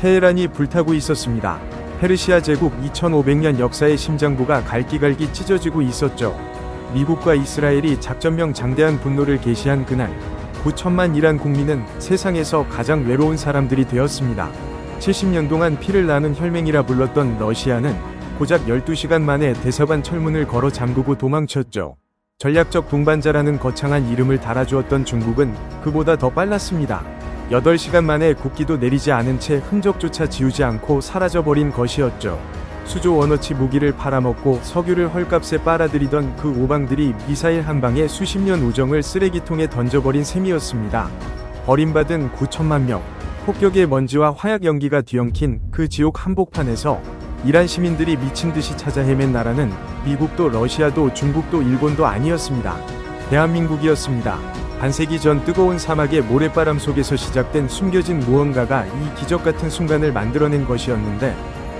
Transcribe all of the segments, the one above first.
테헤란이 불타고 있었습니다. 페르시아 제국 2500년 역사의 심장부가 갈기갈기 찢어지고 있었죠. 미국과 이스라엘이 작전명 장대한 분노를 개시한 그날 9천만 이란 국민은 세상에서 가장 외로운 사람들이 되었습니다. 70년 동안 피를 나눈 혈맹이라 불렀던 러시아는 고작 12시간 만에 대사관 철문을 걸어 잠그고 도망쳤죠. 전략적 동반자라는 거창한 이름을 달아주었던 중국은 그보다 더 빨랐습니다. 8시간 만에 국기도 내리지 않은 채 흔적조차 지우지 않고 사라져버린 것이었죠. 수조 원어치 무기를 팔아먹고 석유를 헐값에 빨아들이던 그 오방들이 미사일 한 방에 수십 년 우정을 쓰레기통에 던져버린 셈이었습니다. 버림받은 9천만 명, 폭격의 먼지와 화약 연기가 뒤엉킨 그 지옥 한복판에서 이란 시민들이 미친듯이 찾아 헤맨 나라는 미국도 러시아도 중국도 일본도 아니었습니다. 대한민국이었습니다. 반세기 전 뜨거운 사막의 모래바람 속에서 시작된 숨겨진 무언가가 이 기적같은 순간을 만들어낸 것이었는데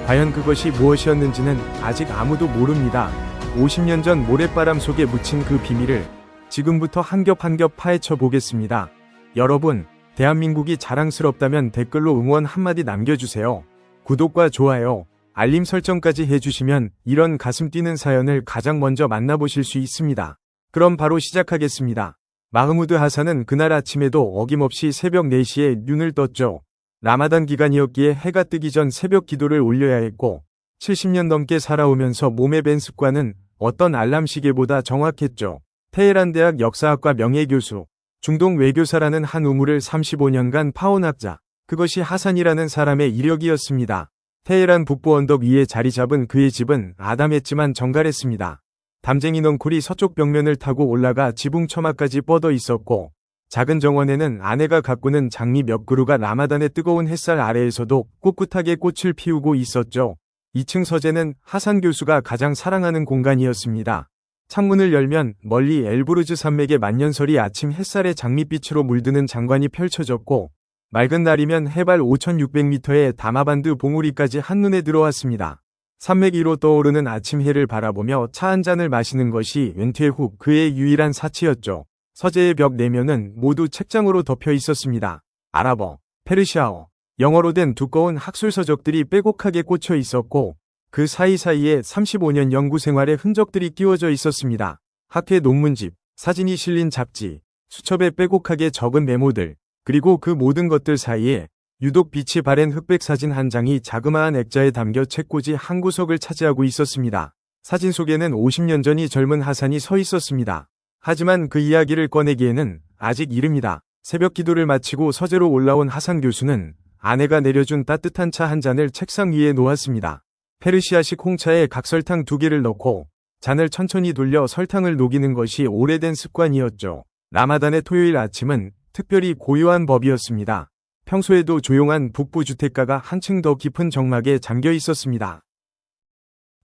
과연 그것이 무엇이었는지는 아직 아무도 모릅니다. 50년 전 모래바람 속에 묻힌 그 비밀을 지금부터 한 겹 한 겹 파헤쳐 보겠습니다. 여러분, 대한민국이 자랑스럽다면 댓글로 응원 한마디 남겨주세요. 구독과 좋아요, 알림 설정까지 해주시면 이런 가슴 뛰는 사연을 가장 먼저 만나보실 수 있습니다. 그럼 바로 시작하겠습니다. 마흐무드 하산은 그날 아침에도 어김없이 새벽 4시에 눈을 떴죠. 라마단 기간이었기에 해가 뜨기 전 새벽 기도를 올려야 했고 70년 넘게 살아오면서 몸에 밴 습관은 어떤 알람 시계보다 정확했죠. 테헤란 대학 역사학과 명예교수, 중동 외교사라는 한 우물을 35년간 파온 학자, 그것이 하산이라는 사람의 이력이었습니다. 테헤란 북부 언덕 위에 자리 잡은 그의 집은 아담했지만 정갈했습니다. 담쟁이 넝쿨이 서쪽 벽면을 타고 올라가 지붕 처마까지 뻗어 있었고 작은 정원에는 아내가 가꾸는 장미 몇 그루가 라마단의 뜨거운 햇살 아래에서도 꿋꿋하게 꽃을 피우고 있었죠. 2층 서재는 하산 교수가 가장 사랑하는 공간이었습니다. 창문을 열면 멀리 엘부르즈 산맥의 만년설이 아침 햇살의 장밋빛으로 물드는 장관이 펼쳐졌고 맑은 날이면 해발 5600m의 다마반드 봉우리까지 한눈에 들어왔습니다. 산맥 위로 떠오르는 아침 해를 바라보며 차 한 잔을 마시는 것이 은퇴 후 그의 유일한 사치였죠. 서재의 벽 내면은 모두 책장으로 덮여 있었습니다. 아랍어, 페르시아어, 영어로 된 두꺼운 학술 서적들이 빼곡하게 꽂혀 있었고 그 사이사이에 35년 연구 생활의 흔적들이 끼워져 있었습니다. 학회 논문집, 사진이 실린 잡지, 수첩에 빼곡하게 적은 메모들, 그리고 그 모든 것들 사이에 유독 빛이 바랜 흑백 사진 한 장이 자그마한 액자에 담겨 책꽂이 한 구석을 차지하고 있었습니다. 사진 속에는 50년 전이 젊은 하산이 서 있었습니다. 하지만 그 이야기를 꺼내기에는 아직 이릅니다. 새벽 기도를 마치고 서재로 올라온 하산 교수는 아내가 내려준 따뜻한 차 한 잔을 책상 위에 놓았습니다. 페르시아식 홍차에 각설탕 2개를 넣고 잔을 천천히 돌려 설탕을 녹이는 것이 오래된 습관이었죠. 라마단의 토요일 아침은 특별히 고요한 법이었습니다. 평소에도 조용한 북부 주택가가 한층 더 깊은 정막에 잠겨 있었습니다.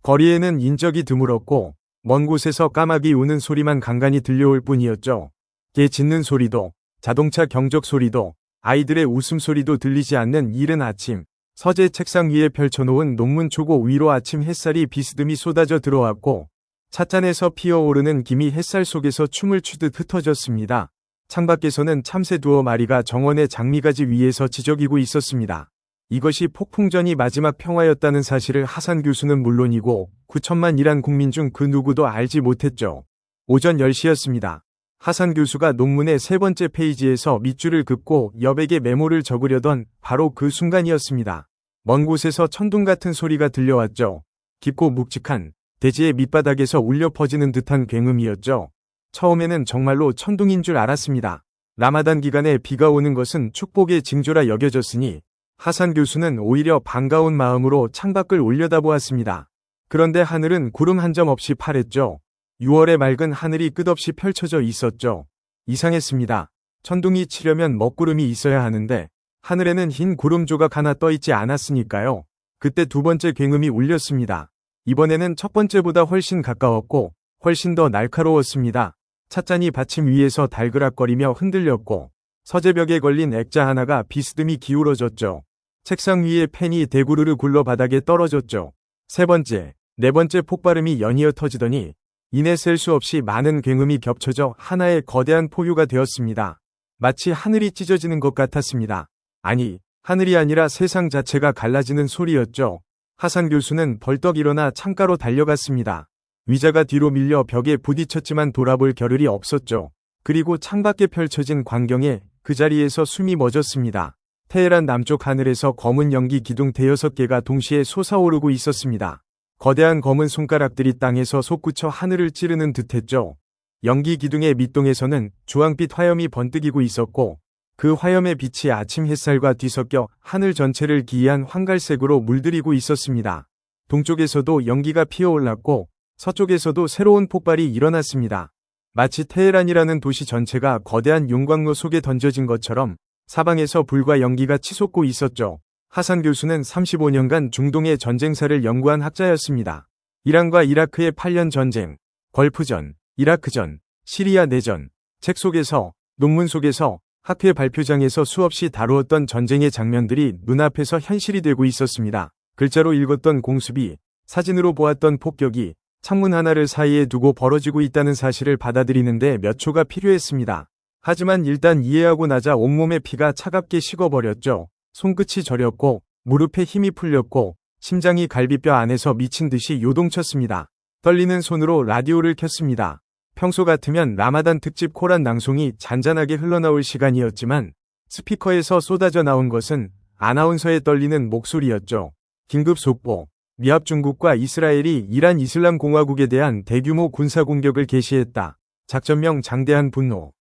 거리에는 인적이 드물었고 먼 곳에서 까마귀 우는 소리만 간간히 들려올 뿐이었죠. 개 짖는 소리도, 자동차 경적 소리도, 아이들의 웃음소리도 들리지 않는 이른 아침, 서재 책상 위에 펼쳐놓은 논문 초고 위로 아침 햇살이 비스듬히 쏟아져 들어왔고 찻잔에서 피어오르는 김이 햇살 속에서 춤을 추듯 흩어졌습니다. 창밖에서는 참새 2마리가 정원의 장미가지 위에서 지저귀고 있었습니다. 이것이 폭풍전이 마지막 평화였다는 사실을 하산 교수는 물론이고 9천만 이란 국민 중 그 누구도 알지 못했죠. 오전 10시였습니다. 하산 교수가 논문의 3번째 페이지에서 밑줄을 긋고 여백의 메모를 적으려던 바로 그 순간이었습니다. 먼 곳에서 천둥 같은 소리가 들려왔죠. 깊고 묵직한 대지의 밑바닥에서 울려 퍼지는 듯한 굉음이었죠. 처음에는 정말로 천둥인 줄 알았습니다. 라마단 기간에 비가 오는 것은 축복의 징조라 여겨졌으니 하산 교수는 오히려 반가운 마음으로 창밖을 올려다보았습니다. 그런데 하늘은 구름 한 점 없이 파랬죠. 6월의 맑은 하늘이 끝없이 펼쳐져 있었죠. 이상했습니다. 천둥이 치려면 먹구름이 있어야 하는데 하늘에는 흰 구름 조각 하나 떠 있지 않았으니까요. 그때 2번째 굉음이 울렸습니다. 이번에는 첫 번째보다 훨씬 가까웠고 훨씬 더 날카로웠습니다. 찻잔이 받침 위에서 달그락거리며 흔들렸고 서재벽에 걸린 액자 하나가 비스듬히 기울어졌죠. 책상 위에 펜이 대구르르 굴러 바닥에 떨어졌죠. 3번째, 4번째 폭발음이 연이어 터지더니 이내 셀 수 없이 많은 굉음이 겹쳐져 하나의 거대한 포유가 되었습니다. 마치 하늘이 찢어지는 것 같았습니다. 아니, 하늘이 아니라 세상 자체가 갈라지는 소리였죠. 하산 교수는 벌떡 일어나 창가로 달려갔습니다. 의자가 뒤로 밀려 벽에 부딪혔지만 돌아볼 겨를이 없었죠. 그리고 창밖에 펼쳐진 광경에 그 자리에서 숨이 멎었습니다. 테헤란 남쪽 하늘에서 검은 연기 기둥 대여섯 개가 동시에 솟아오르고 있었습니다. 거대한 검은 손가락들이 땅에서 솟구쳐 하늘을 찌르는 듯했죠. 연기 기둥의 밑동에서는 주황빛 화염이 번뜩이고 있었고 그 화염의 빛이 아침 햇살과 뒤섞여 하늘 전체를 기이한 황갈색으로 물들이고 있었습니다. 동쪽에서도 연기가 피어올랐고 서쪽에서도 새로운 폭발이 일어났습니다. 마치 테헤란이라는 도시 전체가 거대한 용광로 속에 던져진 것처럼 사방에서 불과 연기가 치솟고 있었죠. 하산 교수는 35년간 중동의 전쟁사를 연구한 학자였습니다. 이란과 이라크의 8년 전쟁, 걸프전, 이라크전, 시리아 내전, 책 속에서, 논문 속에서, 학회 발표장에서 수없이 다루었던 전쟁의 장면들이 눈앞에서 현실이 되고 있었습니다. 글자로 읽었던 공습이, 사진으로 보았던 폭격이 창문 하나를 사이에 두고 벌어지고 있다는 사실을 받아들이는데 몇 초가 필요했습니다. 하지만 일단 이해하고 나자 온몸의 피가 차갑게 식어버렸죠. 손끝이 저렸고 무릎에 힘이 풀렸고 심장이 갈비뼈 안에서 미친 듯이 요동쳤습니다. 떨리는 손으로 라디오를 켰습니다. 평소 같으면 라마단 특집 코란 낭송이 잔잔하게 흘러나올 시간이었지만 스피커에서 쏟아져 나온 것은 아나운서의 떨리는 목소리였죠. 긴급 속보. 미합 중국과 이스라엘이 이란 이슬람 공화국에 대한 대규모 군사 공격을 개시했다. 작전명 장대한 분노.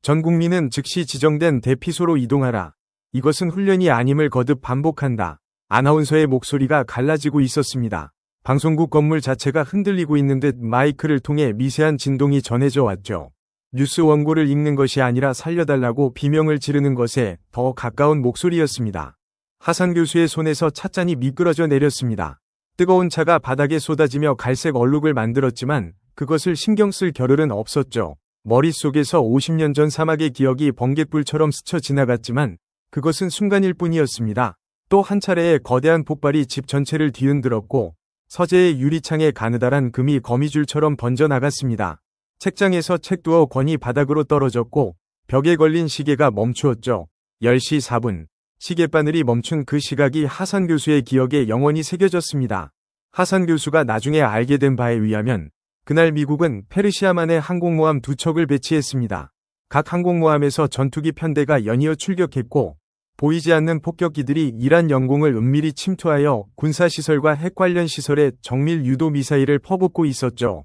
전 국민은 즉시 지정된 대피소로 이동하라. 이것은 훈련이 아님을 거듭 반복한다. 아나운서의 목소리가 갈라지고 있었습니다. 방송국 건물 자체가 흔들리고 있는 듯 마이크를 통해 미세한 진동이 전해져 왔죠. 뉴스 원고를 읽는 것이 아니라 살려달라고 비명을 지르는 것에 더 가까운 목소리였습니다. 하산 교수의 손에서 찻잔이 미끄러져 내렸습니다. 뜨거운 차가 바닥에 쏟아지며 갈색 얼룩을 만들었지만 그것을 신경 쓸 겨를은 없었죠. 머릿속에서 50년 전 사막의 기억이 번갯불처럼 스쳐 지나갔지만 그것은 순간일 뿐이었습니다. 또 한 차례의 거대한 폭발이 집 전체를 뒤흔들었고 서재의 유리창에 가느다란 금이 거미줄처럼 번져나갔습니다. 책장에서 책 두어 권이 바닥으로 떨어졌고 벽에 걸린 시계가 멈추었죠. 10시 4분. 시계바늘이 멈춘 그 시각이 하산 교수의 기억에 영원히 새겨졌습니다. 하산 교수가 나중에 알게 된 바에 의하면 그날 미국은 페르시아만에 항공모함 2척을 배치했습니다. 각 항공모함에서 전투기 편대가 연이어 출격했고 보이지 않는 폭격기들이 이란 영공을 은밀히 침투하여 군사시설과 핵 관련 시설에 정밀 유도 미사일을 퍼붓고 있었죠.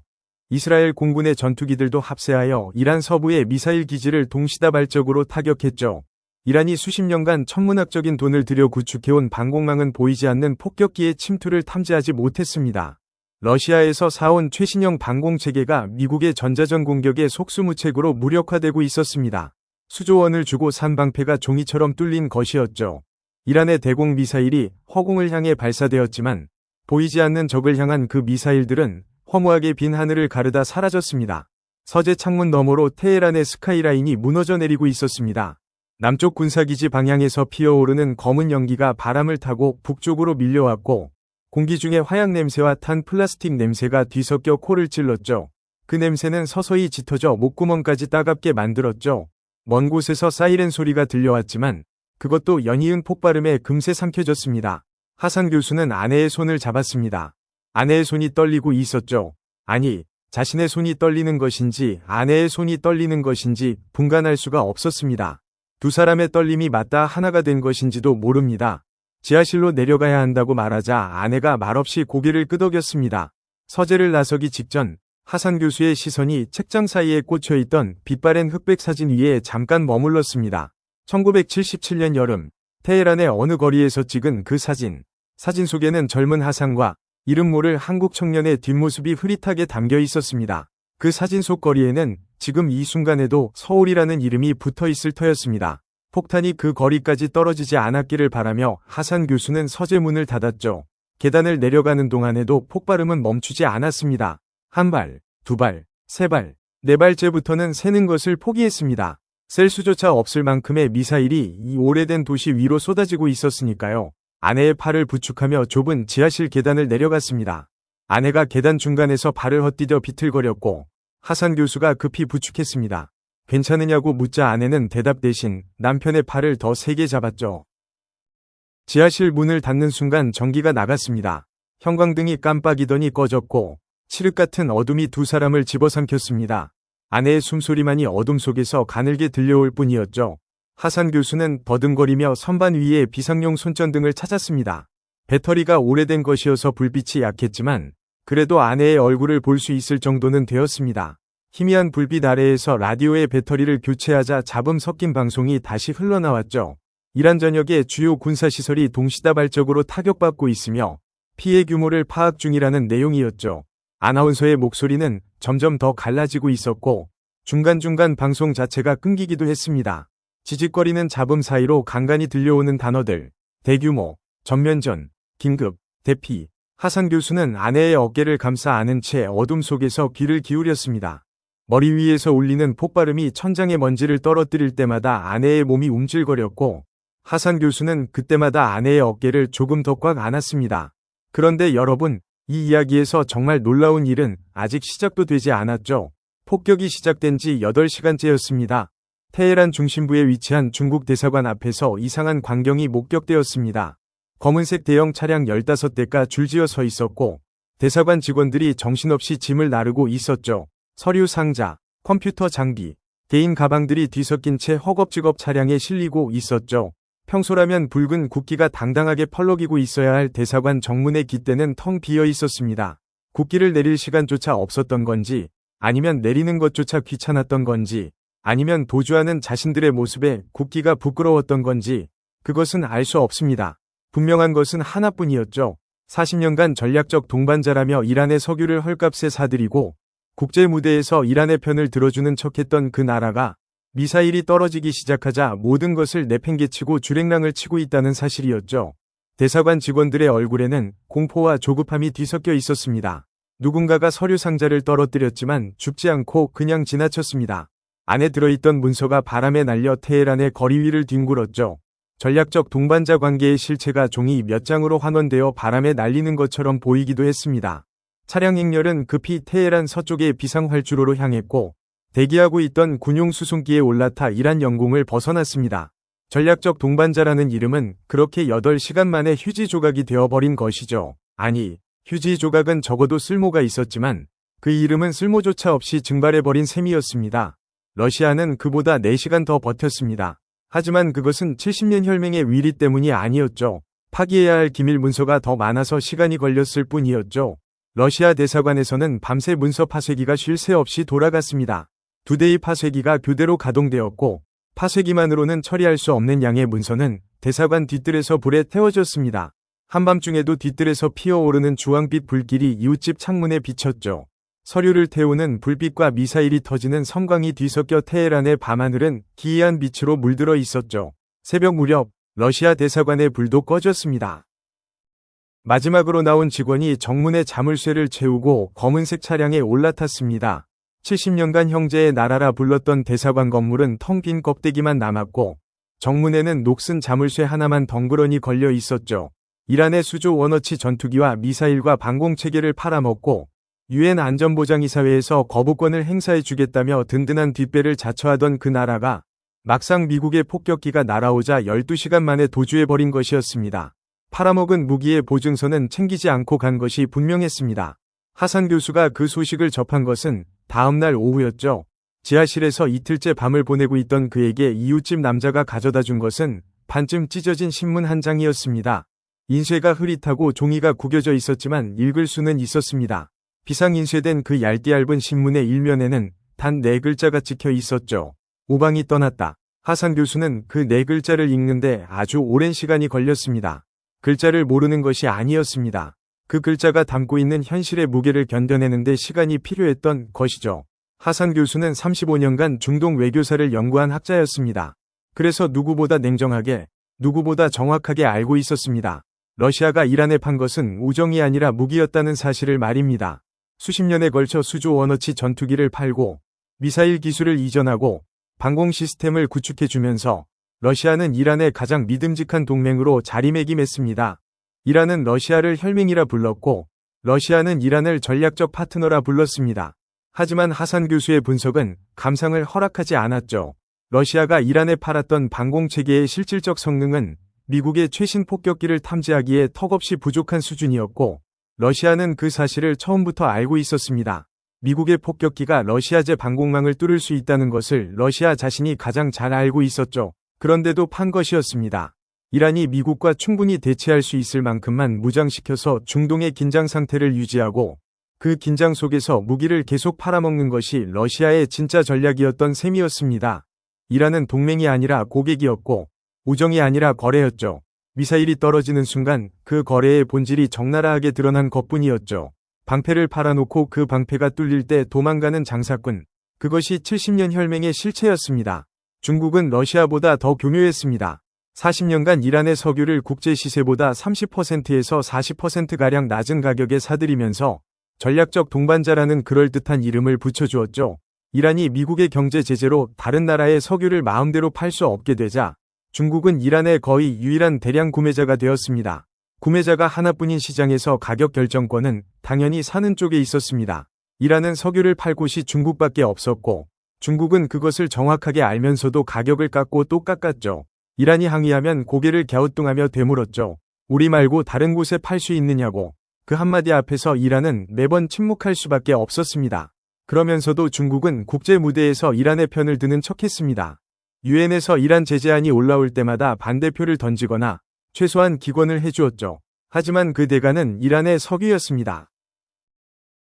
이스라엘 공군의 전투기들도 합세하여 이란 서부의 미사일 기지를 동시다발적으로 타격했죠. 이란이 수십 년간 천문학적인 돈을 들여 구축해온 방공망은 보이지 않는 폭격기의 침투를 탐지하지 못했습니다. 러시아에서 사온 최신형 방공체계가 미국의 전자전 공격에 속수무책으로 무력화되고 있었습니다. 수조 원을 주고 산 방패가 종이처럼 뚫린 것이었죠. 이란의 대공 미사일이 허공을 향해 발사되었지만 보이지 않는 적을 향한 그 미사일들은 허무하게 빈 하늘을 가르다 사라졌습니다. 서재 창문 너머로 테헤란의 스카이라인이 무너져 내리고 있었습니다. 남쪽 군사기지 방향에서 피어오르는 검은 연기가 바람을 타고 북쪽으로 밀려왔고 공기 중에 화약 냄새와 탄 플라스틱 냄새가 뒤섞여 코를 찔렀죠. 그 냄새는 서서히 짙어져 목구멍까지 따갑게 만들었죠. 먼 곳에서 사이렌 소리가 들려왔지만 그것도 연이은 폭발음에 금세 삼켜졌습니다. 하산 교수는 아내의 손을 잡았습니다. 아내의 손이 떨리고 있었죠. 아니, 자신의 손이 떨리는 것인지 아내의 손이 떨리는 것인지 분간할 수가 없었습니다. 두 사람의 떨림이 맞닿아 하나가 된 것인지도 모릅니다. 지하실로 내려가야 한다고 말하자 아내가 말없이 고개를 끄덕였습니다. 서재를 나서기 직전 하산 교수의 시선이 책장 사이에 꽂혀있던 빛바랜 흑백 사진 위에 잠깐 머물렀습니다. 1977년 여름 테헤란의 어느 거리에서 찍은 그 사진. 사진 속에는 젊은 하산과 이름 모를 한국 청년의 뒷모습이 흐릿하게 담겨 있었습니다. 그 사진 속 거리에는 지금 이 순간에도 서울이라는 이름이 붙어 있을 터였습니다. 폭탄이 그 거리까지 떨어지지 않았기를 바라며 하산 교수는 서재 문을 닫았죠. 계단을 내려가는 동안에도 폭발음은 멈추지 않았습니다. 한 발, 두 발, 세 발, 네 발째부터는 새는 것을 포기했습니다. 셀 수조차 없을 만큼의 미사일이 이 오래된 도시 위로 쏟아지고 있었으니까요. 아내의 팔을 부축하며 좁은 지하실 계단을 내려갔습니다. 아내가 계단 중간에서 발을 헛디뎌 비틀거렸고 하산 교수가 급히 부축했습니다. 괜찮으냐고 묻자 아내는 대답 대신 남편의 팔을 더 세게 잡았죠. 지하실 문을 닫는 순간 전기가 나갔습니다. 형광등이 깜빡이더니 꺼졌고 칠흑 같은 어둠이 두 사람을 집어삼켰습니다. 아내의 숨소리만이 어둠 속에서 가늘게 들려올 뿐이었죠. 하산 교수는 버둥거리며 선반 위에 비상용 손전등을 찾았습니다. 배터리가 오래된 것이어서 불빛이 약했지만 그래도 아내의 얼굴을 볼 수 있을 정도는 되었습니다. 희미한 불빛 아래에서 라디오의 배터리를 교체하자 잡음 섞인 방송이 다시 흘러나왔죠. 이란 전역의 주요 군사시설이 동시다발적으로 타격받고 있으며 피해 규모를 파악 중이라는 내용이었죠. 아나운서의 목소리는 점점 더 갈라지고 있었고 중간중간 방송 자체가 끊기기도 했습니다. 지직거리는 잡음 사이로 간간히 들려오는 단어들, 대규모, 전면전, 긴급, 대피. 하산 교수는 아내의 어깨를 감싸 안은 채 어둠 속에서 귀를 기울였습니다. 머리 위에서 울리는 폭발음이 천장에 먼지를 떨어뜨릴 때마다 아내의 몸이 움찔거렸고 하산 교수는 그때마다 아내의 어깨를 조금 더 꽉 안았습니다. 그런데 여러분, 이 이야기에서 정말 놀라운 일은 아직 시작도 되지 않았죠. 폭격이 시작된 지 8시간째였습니다. 테헤란 중심부에 위치한 중국 대사관 앞에서 이상한 광경이 목격되었습니다. 검은색 대형 차량 15대가 줄지어 서 있었고 대사관 직원들이 정신없이 짐을 나르고 있었죠. 서류 상자, 컴퓨터 장비, 개인 가방들이 뒤섞인 채 허겁지겁 차량에 실리고 있었죠. 평소라면 붉은 국기가 당당하게 펄럭이고 있어야 할 대사관 정문의 깃대는 텅 비어 있었습니다. 국기를 내릴 시간조차 없었던 건지, 아니면 내리는 것조차 귀찮았던 건지, 아니면 도주하는 자신들의 모습에 국기가 부끄러웠던 건지, 그것은 알 수 없습니다. 분명한 것은 하나뿐이었죠. 40년간 전략적 동반자라며 이란의 석유를 헐값에 사들이고 국제 무대에서 이란의 편을 들어주는 척했던 그 나라가 미사일이 떨어지기 시작하자 모든 것을 내팽개치고 주랭랑을 치고 있다는 사실이었죠. 대사관 직원들의 얼굴에는 공포와 조급함이 뒤섞여 있었습니다. 누군가가 서류 상자를 떨어뜨렸지만 죽지 않고 그냥 지나쳤습니다. 안에 들어있던 문서가 바람에 날려 테헤란의 거리 위를 뒹굴었죠. 전략적 동반자 관계의 실체가 종이 몇 장으로 환원되어 바람에 날리는 것처럼 보이기도 했습니다. 차량 행렬은 급히 테헤란 서쪽의 비상활주로로 향했고 대기하고 있던 군용 수송기에 올라타 이란 영공을 벗어났습니다. 전략적 동반자라는 이름은 그렇게 8시간 만에 휴지 조각이 되어버린 것이죠. 아니, 휴지 조각은 적어도 쓸모가 있었지만 그 이름은 쓸모조차 없이 증발해버린 셈이었습니다. 러시아는 그보다 4시간 더 버텼습니다. 하지만 그것은 70년 혈맹의 위리 때문이 아니었죠. 파기해야 할 기밀 문서가 더 많아서 시간이 걸렸을 뿐이었죠. 러시아 대사관에서는 밤새 문서 파쇄기가 쉴 새 없이 돌아갔습니다. 2대의 파쇄기가 교대로 가동되었고 파쇄기만으로는 처리할 수 없는 양의 문서는 대사관 뒤뜰에서 불에 태워졌습니다. 한밤중에도 뒤뜰에서 피어오르는 주황빛 불길이 이웃집 창문에 비쳤죠. 서류를 태우는 불빛과 미사일이 터지는 섬광이 뒤섞여 테헤란의 밤하늘은 기이한 빛으로 물들어 있었죠. 새벽 무렵 러시아 대사관의 불도 꺼졌습니다. 마지막으로 나온 직원이 정문에 자물쇠를 채우고 검은색 차량에 올라탔습니다. 70년간 형제의 나라라 불렀던 대사관 건물은 텅 빈 껍데기만 남았고 정문에는 녹슨 자물쇠 하나만 덩그러니 걸려 있었죠. 이란의 수조 원어치 전투기와 미사일과 방공체계를 팔아먹고 유엔 안전보장이사회에서 거부권을 행사해주겠다며 든든한 뒷배를 자처하던 그 나라가 막상 미국의 폭격기가 날아오자 12시간 만에 도주해버린 것이었습니다. 팔아먹은 무기의 보증서는 챙기지 않고 간 것이 분명했습니다. 하산 교수가 그 소식을 접한 것은 다음날 오후였죠. 지하실에서 이틀째 밤을 보내고 있던 그에게 이웃집 남자가 가져다 준 것은 반쯤 찢어진 신문 한 장이었습니다. 인쇄가 흐릿하고 종이가 구겨져 있었지만 읽을 수는 있었습니다. 비상인쇄된 그 얇게 얇은 신문의 일면에는 단 4글자가 찍혀 있었죠. 오방이 떠났다. 하산 교수는 그 4글자를 읽는데 아주 오랜 시간이 걸렸습니다. 글자를 모르는 것이 아니었습니다. 그 글자가 담고 있는 현실의 무게를 견뎌내는데 시간이 필요했던 것이죠. 하산 교수는 35년간 중동 외교사를 연구한 학자였습니다. 그래서 누구보다 냉정하게, 누구보다 정확하게 알고 있었습니다. 러시아가 이란에 판 것은 우정이 아니라 무기였다는 사실을 말입니다. 수십 년에 걸쳐 수조 원어치 전투기를 팔고 미사일 기술을 이전하고 방공 시스템을 구축해주면서 러시아는 이란의 가장 믿음직한 동맹으로 자리매김했습니다. 이란은 러시아를 혈맹이라 불렀고 러시아는 이란을 전략적 파트너라 불렀습니다. 하지만 하산 교수의 분석은 감상을 허락하지 않았죠. 러시아가 이란에 팔았던 방공체계의 실질적 성능은 미국의 최신 폭격기를 탐지하기에 턱없이 부족한 수준이었고, 러시아는 그 사실을 처음부터 알고 있었습니다. 미국의 폭격기가 러시아제 방공망을 뚫을 수 있다는 것을 러시아 자신이 가장 잘 알고 있었죠. 그런데도 판 것이었습니다. 이란이 미국과 충분히 대치할 수 있을 만큼만 무장시켜서 중동의 긴장 상태를 유지하고 그 긴장 속에서 무기를 계속 팔아먹는 것이 러시아의 진짜 전략이었던 셈이었습니다. 이란은 동맹이 아니라 고객이었고 우정이 아니라 거래였죠. 미사일이 떨어지는 순간 그 거래의 본질이 적나라하게 드러난 것뿐이었죠. 방패를 팔아놓고 그 방패가 뚫릴 때 도망가는 장사꾼. 그것이 70년 혈맹의 실체였습니다. 중국은 러시아보다 더 교묘했습니다. 40년간 이란의 석유를 국제 시세보다 30%에서 40%가량 낮은 가격에 사들이면서 전략적 동반자라는 그럴듯한 이름을 붙여주었죠. 이란이 미국의 경제 제재로 다른 나라의 석유를 마음대로 팔 수 없게 되자 중국은 이란의 거의 유일한 대량 구매자가 되었습니다. 구매자가 하나뿐인 시장에서 가격 결정권은 당연히 사는 쪽에 있었습니다. 이란은 석유를 팔 곳이 중국밖에 없었고 중국은 그것을 정확하게 알면서도 가격을 깎고 또 깎았죠. 이란이 항의하면 고개를 갸우뚱하며 되물었죠. 우리 말고 다른 곳에 팔 수 있느냐고. 그 한마디 앞에서 이란은 매번 침묵할 수밖에 없었습니다. 그러면서도 중국은 국제 무대에서 이란의 편을 드는 척했습니다. 유엔에서 이란 제재안이 올라올 때마다 반대표를 던지거나 최소한 기권을 해주었죠. 하지만 그 대가는 이란의 석유였습니다.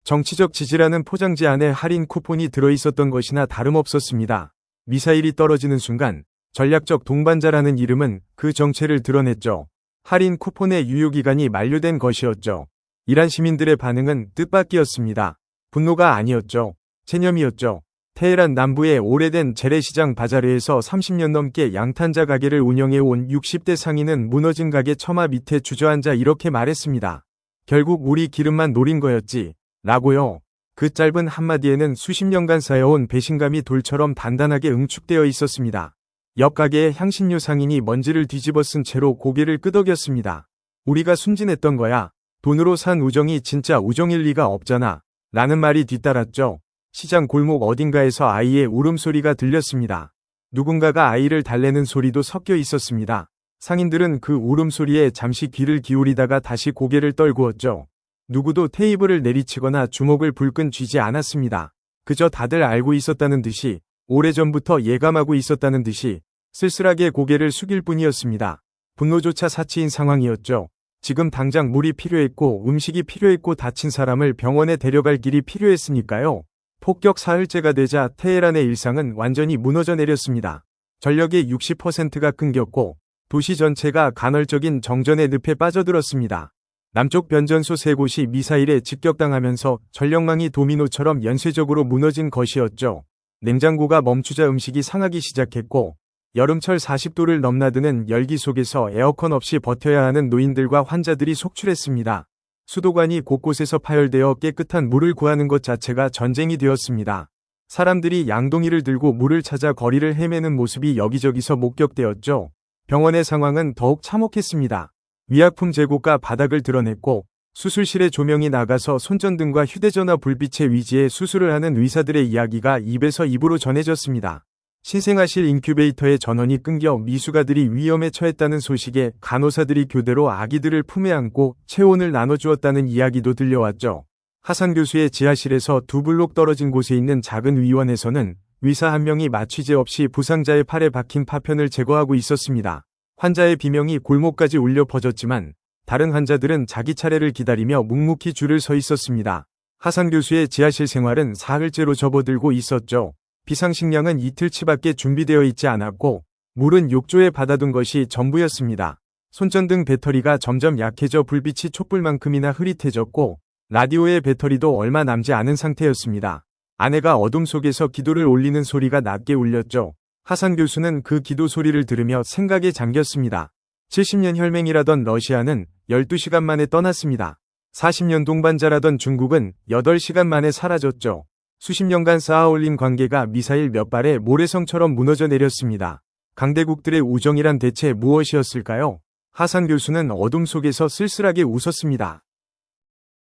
정치적 지지라는 포장지 안에 할인 쿠폰이 들어있었던 것이나 다름없었습니다. 미사일이 떨어지는 순간 전략적 동반자라는 이름은 그 정체를 드러냈죠. 할인 쿠폰의 유효기간이 만료된 것이었죠. 이란 시민들의 반응은 뜻밖이었습니다. 분노가 아니었죠. 체념이었죠. 테헤란 남부의 오래된 재래시장 바자르에서 30년 넘게 양탄자 가게를 운영해온 60대 상인은 무너진 가게 처마 밑에 주저앉아 이렇게 말했습니다. 결국 우리 기름만 노린 거였지. 라고요. 그 짧은 한마디에는 수십 년간 쌓여온 배신감이 돌처럼 단단하게 응축되어 있었습니다. 옆 가게의 향신료 상인이 먼지를 뒤집어 쓴 채로 고개를 끄덕였습니다. 우리가 순진했던 거야. 돈으로 산 우정이 진짜 우정일 리가 없잖아. 라는 말이 뒤따랐죠. 시장 골목 어딘가에서 아이의 울음소리가 들렸습니다. 누군가가 아이를 달래는 소리도 섞여 있었습니다. 상인들은 그 울음소리에 잠시 귀를 기울이다가 다시 고개를 떨구었죠. 누구도 테이블을 내리치거나 주먹을 불끈 쥐지 않았습니다. 그저 다들 알고 있었다는 듯이 오래전부터 예감하고 있었다는 듯이 쓸쓸하게 고개를 숙일 뿐이었습니다. 분노조차 사치인 상황이었죠. 지금 당장 물이 필요했고 음식이 필요했고 다친 사람을 병원에 데려갈 길이 필요했으니까요. 폭격 사흘째가 되자 테헤란의 일상은 완전히 무너져 내렸습니다. 전력의 60%가 끊겼고 도시 전체가 간헐적인 정전의 늪에 빠져들었습니다. 남쪽 변전소 3곳이 미사일에 직격당하면서 전력망이 도미노처럼 연쇄적으로 무너진 것이었죠. 냉장고가 멈추자 음식이 상하기 시작했고 여름철 40도를 넘나드는 열기 속에서 에어컨 없이 버텨야 하는 노인들과 환자들이 속출했습니다. 수도관이 곳곳에서 파열되어 깨끗한 물을 구하는 것 자체가 전쟁이 되었습니다. 사람들이 양동이를 들고 물을 찾아 거리를 헤매는 모습이 여기저기서 목격되었죠. 병원의 상황은 더욱 참혹했습니다. 위약품 재고가 바닥을 드러냈고 수술실의 조명이 나가서 손전등과 휴대전화 불빛의 위지에 수술을 하는 의사들의 이야기가 입에서 입으로 전해졌습니다. 신생아실 인큐베이터의 전원이 끊겨 미숙아들이 위험에 처했다는 소식에 간호사들이 교대로 아기들을 품에 안고 체온을 나눠주었다는 이야기도 들려왔죠. 하산 교수의 지하실에서 2블록 떨어진 곳에 있는 작은 의원에서는 의사 한 명이 마취제 없이 부상자의 팔에 박힌 파편을 제거하고 있었습니다. 환자의 비명이 골목까지 울려 퍼졌지만 다른 환자들은 자기 차례를 기다리며 묵묵히 줄을 서 있었습니다. 하산 교수의 지하실 생활은 사흘째로 접어들고 있었죠. 비상식량은 이틀치밖에 준비되어 있지 않았고 물은 욕조에 받아둔 것이 전부였습니다. 손전등 배터리가 점점 약해져 불빛이 촛불만큼이나 흐릿해졌고 라디오의 배터리도 얼마 남지 않은 상태였습니다. 아내가 어둠 속에서 기도를 올리는 소리가 낮게 울렸죠. 하산 교수는 그 기도 소리를 들으며 생각에 잠겼습니다. 70년 혈맹이라던 러시아는 12시간 만에 떠났습니다. 40년 동반자라던 중국은 8시간 만에 사라졌죠. 수십 년간 쌓아올린 관계가 미사일 몇 발에 모래성처럼 무너져 내렸습니다. 강대국들의 우정이란 대체 무엇이었을까요? 하산 교수는 어둠 속에서 쓸쓸하게 웃었습니다.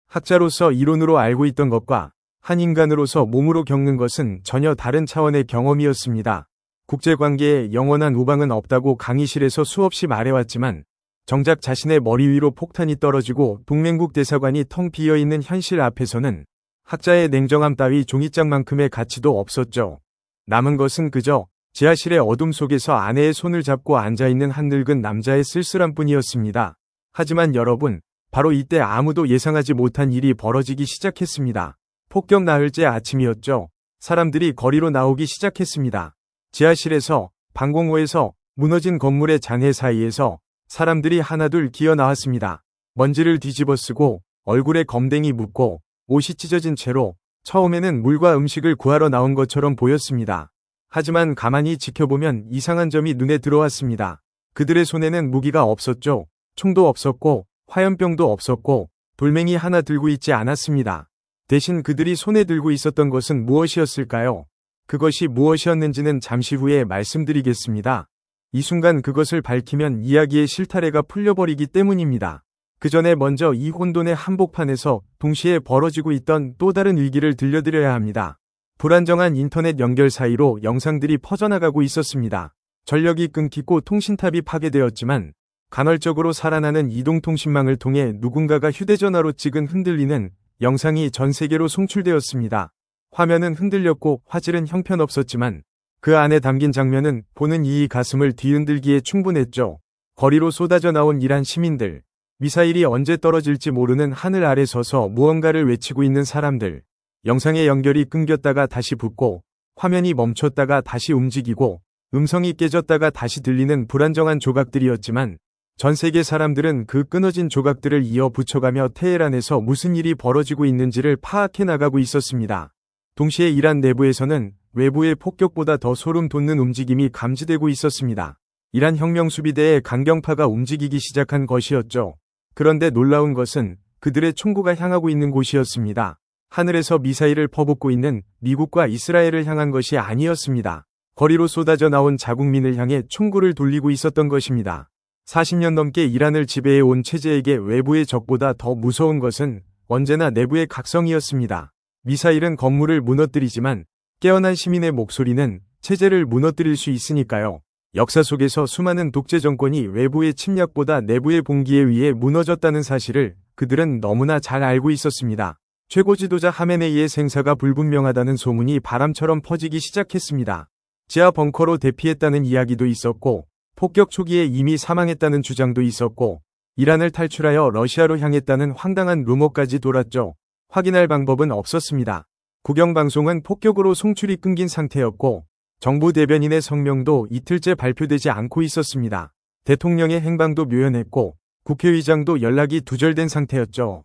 학자로서 이론으로 알고 있던 것과 한 인간으로서 몸으로 겪는 것은 전혀 다른 차원의 경험이었습니다. 국제관계에 영원한 우방은 없다고 강의실에서 수없이 말해왔지만 정작 자신의 머리 위로 폭탄이 떨어지고 동맹국 대사관이 텅 비어있는 현실 앞에서는 학자의 냉정함 따위 종이장만큼의 가치도 없었죠. 남은 것은 그저 지하실의 어둠 속에서 아내의 손을 잡고 앉아있는 한 늙은 남자의 쓸쓸함뿐이었습니다. 하지만 여러분, 바로 이때 아무도 예상하지 못한 일이 벌어지기 시작했습니다. 폭격 나흘째 아침이었죠. 사람들이 거리로 나오기 시작했습니다. 지하실에서, 방공호에서, 무너진 건물의 잔해 사이에서 사람들이 하나둘 기어 나왔습니다. 먼지를 뒤집어쓰고 얼굴에 검댕이 묻고 옷이 찢어진 채로 처음에는 물과 음식을 구하러 나온 것처럼 보였습니다. 하지만 가만히 지켜보면 이상한 점이 눈에 들어왔습니다. 그들의 손에는 무기가 없었죠. 총도 없었고 화염병도 없었고 돌멩이 하나 들고 있지 않았습니다. 대신 그들이 손에 들고 있었던 것은 무엇이었을까요? 그것이 무엇이었는지는 잠시 후에 말씀드리겠습니다. 이 순간 그것을 밝히면 이야기의 실타래가 풀려버리기 때문입니다. 그 전에 먼저 이 혼돈의 한복판에서 동시에 벌어지고 있던 또 다른 위기를 들려드려야 합니다. 불안정한 인터넷 연결 사이로 영상들이 퍼져나가고 있었습니다. 전력이 끊기고 통신탑이 파괴되었지만 간헐적으로 살아나는 이동통신망을 통해 누군가가 휴대전화로 찍은 흔들리는 영상이 전 세계로 송출되었습니다. 화면은 흔들렸고 화질은 형편없었지만 그 안에 담긴 장면은 보는 이의 가슴을 뒤흔들기에 충분했죠. 거리로 쏟아져 나온 이란 시민들, 미사일이 언제 떨어질지 모르는 하늘 아래 서서 무언가를 외치고 있는 사람들, 영상의 연결이 끊겼다가 다시 붙고 화면이 멈췄다가 다시 움직이고 음성이 깨졌다가 다시 들리는 불안정한 조각들이었지만 전 세계 사람들은 그 끊어진 조각들을 이어 붙여가며 테헤란에서 무슨 일이 벌어지고 있는지를 파악해 나가고 있었습니다. 동시에 이란 내부에서는 외부의 폭격보다 더 소름 돋는 움직임이 감지되고 있었습니다. 이란 혁명수비대의 강경파가 움직이기 시작한 것이었죠. 그런데 놀라운 것은 그들의 총구가 향하고 있는 곳이었습니다. 하늘에서 미사일을 퍼붓고 있는 미국과 이스라엘을 향한 것이 아니었습니다. 거리로 쏟아져 나온 자국민을 향해 총구를 돌리고 있었던 것입니다. 40년 넘게 이란을 지배해온 체제에게 외부의 적보다 더 무서운 것은 언제나 내부의 각성이었습니다. 미사일은 건물을 무너뜨리지만 깨어난 시민의 목소리는 체제를 무너뜨릴 수 있으니까요. 역사 속에서 수많은 독재 정권이 외부의 침략보다 내부의 봉기에 의해 무너졌다는 사실을 그들은 너무나 잘 알고 있었습니다. 최고 지도자 하메네이의 생사가 불분명하다는 소문이 바람처럼 퍼지기 시작했습니다. 지하 벙커로 대피했다는 이야기도 있었고 폭격 초기에 이미 사망했다는 주장도 있었고 이란을 탈출하여 러시아로 향했다는 황당한 루머까지 돌았죠. 확인할 방법은 없었습니다. 국영방송은 폭격으로 송출이 끊긴 상태였고 정부 대변인의 성명도 이틀째 발표되지 않고 있었습니다. 대통령의 행방도 묘연했고 국회의장도 연락이 두절된 상태였죠.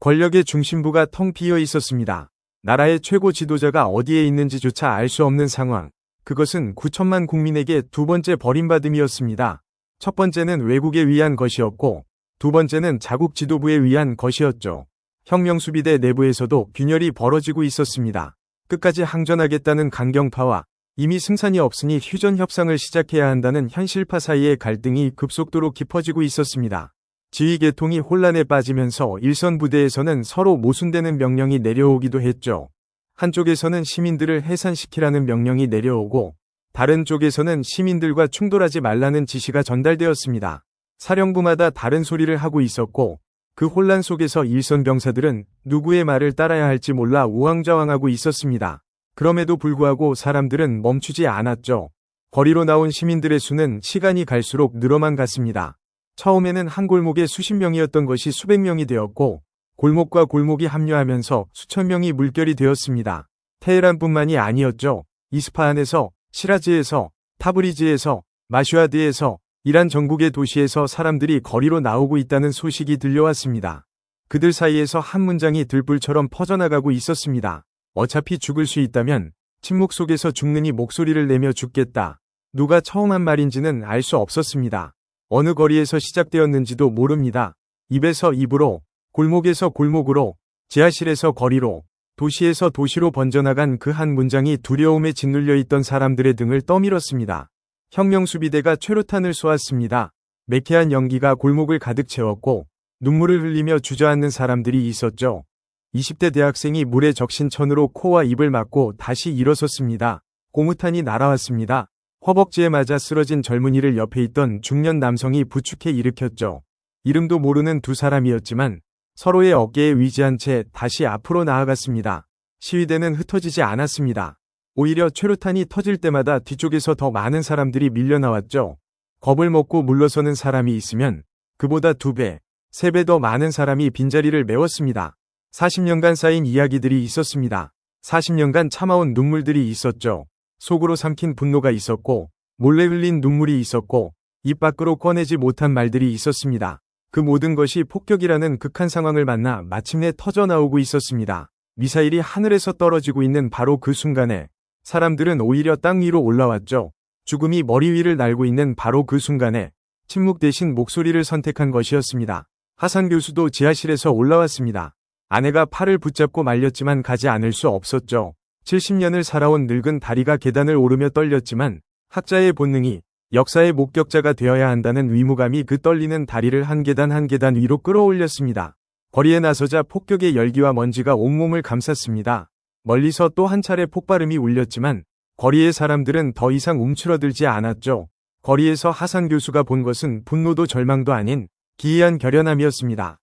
권력의 중심부가 텅 비어 있었습니다. 나라의 최고 지도자가 어디에 있는지조차 알 수 없는 상황. 그것은 9천만 국민에게 두 번째 버림받음이었습니다. 첫 번째는 외국에 의한 것이었고 두 번째는 자국 지도부에 의한 것이었죠. 혁명수비대 내부에서도 균열이 벌어지고 있었습니다. 끝까지 항전하겠다는 강경파와 이미 승산이 없으니 휴전 협상을 시작해야 한다는 현실파 사이의 갈등이 급속도로 깊어지고 있었습니다. 지휘계통이 혼란에 빠지면서 일선 부대에서는 서로 모순되는 명령이 내려오기도 했죠. 한쪽에서는 시민들을 해산시키라는 명령이 내려오고 다른 쪽에서는 시민들과 충돌하지 말라는 지시가 전달되었습니다. 사령부마다 다른 소리를 하고 있었고 그 혼란 속에서 일선 병사들은 누구의 말을 따라야 할지 몰라 우왕좌왕하고 있었습니다. 그럼에도 불구하고 사람들은 멈추지 않았죠. 거리로 나온 시민들의 수는 시간이 갈수록 늘어만 갔습니다. 처음에는 한 골목에 수십 명이었던 것이 수백 명이 되었고 골목과 골목이 합류하면서 수천 명이 물결이 되었습니다. 테헤란뿐만이 아니었죠. 이스파한에서, 시라즈에서, 타브리즈에서, 마슈아드에서, 이란 전국의 도시에서 사람들이 거리로 나오고 있다는 소식이 들려왔습니다. 그들 사이에서 한 문장이 들불처럼 퍼져나가고 있었습니다. 어차피 죽을 수 있다면 침묵 속에서 죽느니 목소리를 내며 죽겠다. 누가 처음 한 말인지는 알 수 없었습니다. 어느 거리에서 시작되었는지도 모릅니다. 입에서 입으로, 골목에서 골목으로, 지하실에서 거리로, 도시에서 도시로 번져나간 그 한 문장이 두려움에 짓눌려 있던 사람들의 등을 떠밀었습니다. 혁명수비대가 최루탄을 쏘았습니다. 매캐한 연기가 골목을 가득 채웠고 눈물을 흘리며 주저앉는 사람들이 있었죠. 20대 대학생이 물에 적신 천으로 코와 입을 막고 다시 일어섰습니다. 고무탄이 날아왔습니다. 허벅지에 맞아 쓰러진 젊은이를 옆에 있던 중년 남성이 부축해 일으켰죠. 이름도 모르는 두 사람이었지만 서로의 어깨에 위지한 채 다시 앞으로 나아갔습니다. 시위대는 흩어지지 않았습니다. 오히려 최루탄이 터질 때마다 뒤쪽에서 더 많은 사람들이 밀려나왔죠. 겁을 먹고 물러서는 사람이 있으면 그보다 2배, 3배 더 많은 사람이 빈자리를 메웠습니다. 40년간 쌓인 이야기들이 있었습니다. 40년간 참아온 눈물들이 있었죠. 속으로 삼킨 분노가 있었고, 몰래 흘린 눈물이 있었고, 입 밖으로 꺼내지 못한 말들이 있었습니다. 그 모든 것이 폭격이라는 극한 상황을 만나 마침내 터져나오고 있었습니다. 미사일이 하늘에서 떨어지고 있는 바로 그 순간에 사람들은 오히려 땅 위로 올라왔죠. 죽음이 머리 위를 날고 있는 바로 그 순간에 침묵 대신 목소리를 선택한 것이었습니다. 하산 교수도 지하실에서 올라왔습니다. 아내가 팔을 붙잡고 말렸지만 가지 않을 수 없었죠. 70년을 살아온 늙은 다리가 계단을 오르며 떨렸지만 학자의 본능이 역사의 목격자가 되어야 한다는 의무감이 그 떨리는 다리를 한 계단 한 계단 위로 끌어올렸습니다. 거리에 나서자 폭격의 열기와 먼지가 온몸을 감쌌습니다. 멀리서 또 한 차례 폭발음이 울렸지만 거리의 사람들은 더 이상 움츠러들지 않았죠. 거리에서 하산 교수가 본 것은 분노도 절망도 아닌 기이한 결연함이었습니다.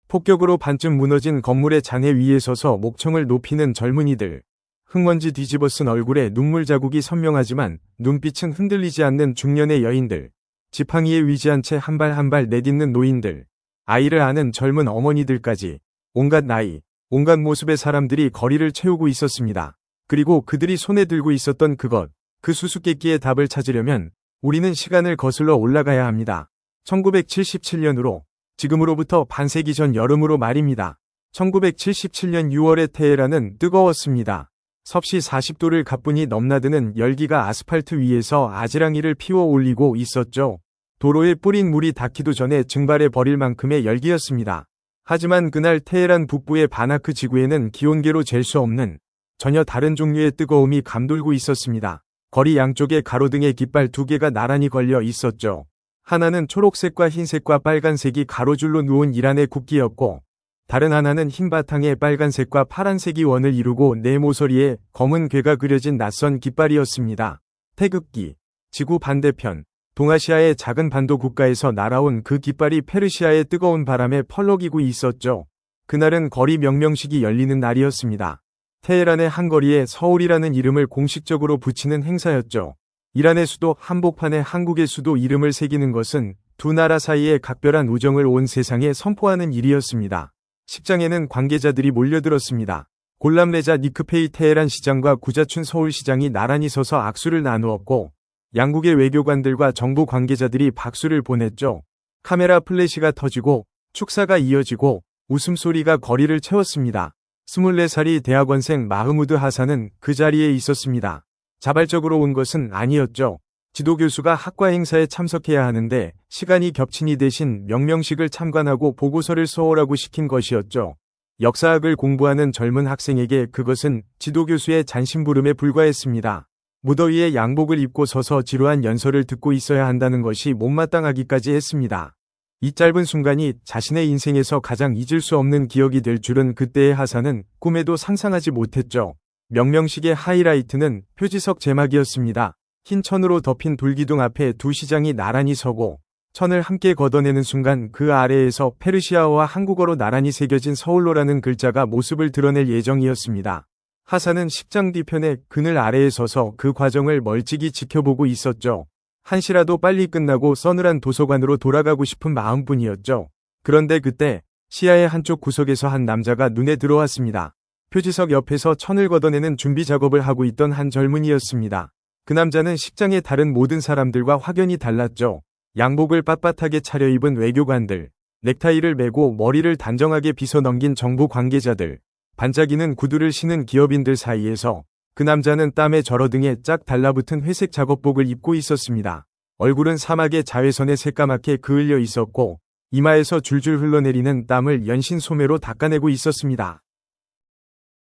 폭격으로 반쯤 무너진 건물의 잔해 위에 서서 목청을 높이는 젊은이들. 흙먼지 뒤집어 쓴 얼굴에 눈물 자국이 선명하지만 눈빛은 흔들리지 않는 중년의 여인들. 지팡이에 위지한 채 한 발 한 발 내딛는 노인들. 아이를 아는 젊은 어머니들까지. 온갖 나이, 온갖 모습의 사람들이 거리를 채우고 있었습니다. 그리고 그들이 손에 들고 있었던 그것, 그 수수께끼의 답을 찾으려면 우리는 시간을 거슬러 올라가야 합니다. 1977년으로, 지금으로부터 반세기 전 여름으로 말입니다. 1977년 6월의 테헤란은 뜨거웠습니다. 섭씨 40도를 가뿐히 넘나드는 열기가 아스팔트 위에서 아지랑이를 피워 올리고 있었죠. 도로에 뿌린 물이 닿기도 전에 증발해 버릴 만큼의 열기였습니다. 하지만 그날 테헤란 북부의 바나크 지구에는 기온계로 잴 수 없는 전혀 다른 종류의 뜨거움이 감돌고 있었습니다. 거리 양쪽에 가로등의 깃발 2개가 나란히 걸려 있었죠. 하나는 초록색과 흰색과 빨간색이 가로줄로 누운 이란의 국기였고, 다른 하나는 흰 바탕에 빨간색과 파란색이 원을 이루고 네 모서리에 검은 괴가 그려진 낯선 깃발이었습니다. 태극기. 지구 반대편, 동아시아의 작은 반도 국가에서 날아온 그 깃발이 페르시아의 뜨거운 바람에 펄럭이고 있었죠. 그날은 거리 명명식이 열리는 날이었습니다. 테헤란의 한 거리에 서울이라는 이름을 공식적으로 붙이는 행사였죠. 이란의 수도 한복판에 한국의 수도 이름을 새기는 것은 두 나라 사이의 각별한 우정을 온 세상에 선포하는 일이었습니다. 식장에는 관계자들이 몰려들었습니다. 골람레자 니크페이 테헤란 시장과 구자춘 서울시장이 나란히 서서 악수를 나누었고, 양국의 외교관들과 정부 관계자들이 박수를 보냈죠. 카메라 플래시가 터지고 축사가 이어지고 웃음소리가 거리를 채웠습니다. 24살이 대학원생 마흐무드 하산은 그 자리에 있었습니다. 자발적으로 온 것은 아니었죠. 지도교수가 학과 행사에 참석해야 하는데 시간이 겹치니 대신 명명식을 참관하고 보고서를 써오라고 시킨 것이었죠. 역사학을 공부하는 젊은 학생에게 그것은 지도교수의 잔심부름에 불과했습니다. 무더위에 양복을 입고 서서 지루한 연설을 듣고 있어야 한다는 것이 못마땅하기까지 했습니다. 이 짧은 순간이 자신의 인생에서 가장 잊을 수 없는 기억이 될 줄은 그때의 하산은 꿈에도 상상하지 못했죠. 명명식의 하이라이트는 표지석 제막이었습니다. 흰 천으로 덮인 돌기둥 앞에 두 시장이 나란히 서고 천을 함께 걷어내는 순간 그 아래에서 페르시아어와 한국어로 나란히 새겨진 서울로라는 글자가 모습을 드러낼 예정이었습니다. 하산은 식장 뒤편에 그늘 아래에 서서 그 과정을 멀찍이 지켜보고 있었죠. 한시라도 빨리 끝나고 서늘한 도서관으로 돌아가고 싶은 마음뿐이었죠. 그런데 그때 시야의 한쪽 구석에서 한 남자가 눈에 들어왔습니다. 표지석 옆에서 천을 걷어내는 준비 작업을 하고 있던 한 젊은이였습니다. 그 남자는 식장의 다른 모든 사람들과 확연히 달랐죠. 양복을 빳빳하게 차려입은 외교관들, 넥타이를 매고 머리를 단정하게 빗어 넘긴 정부 관계자들, 반짝이는 구두를 신은 기업인들 사이에서 그 남자는 땀에 절어등에 짝 달라붙은 회색 작업복을 입고 있었습니다. 얼굴은 사막의 자외선에 새까맣게 그을려 있었고 이마에서 줄줄 흘러내리는 땀을 연신 소매로 닦아내고 있었습니다.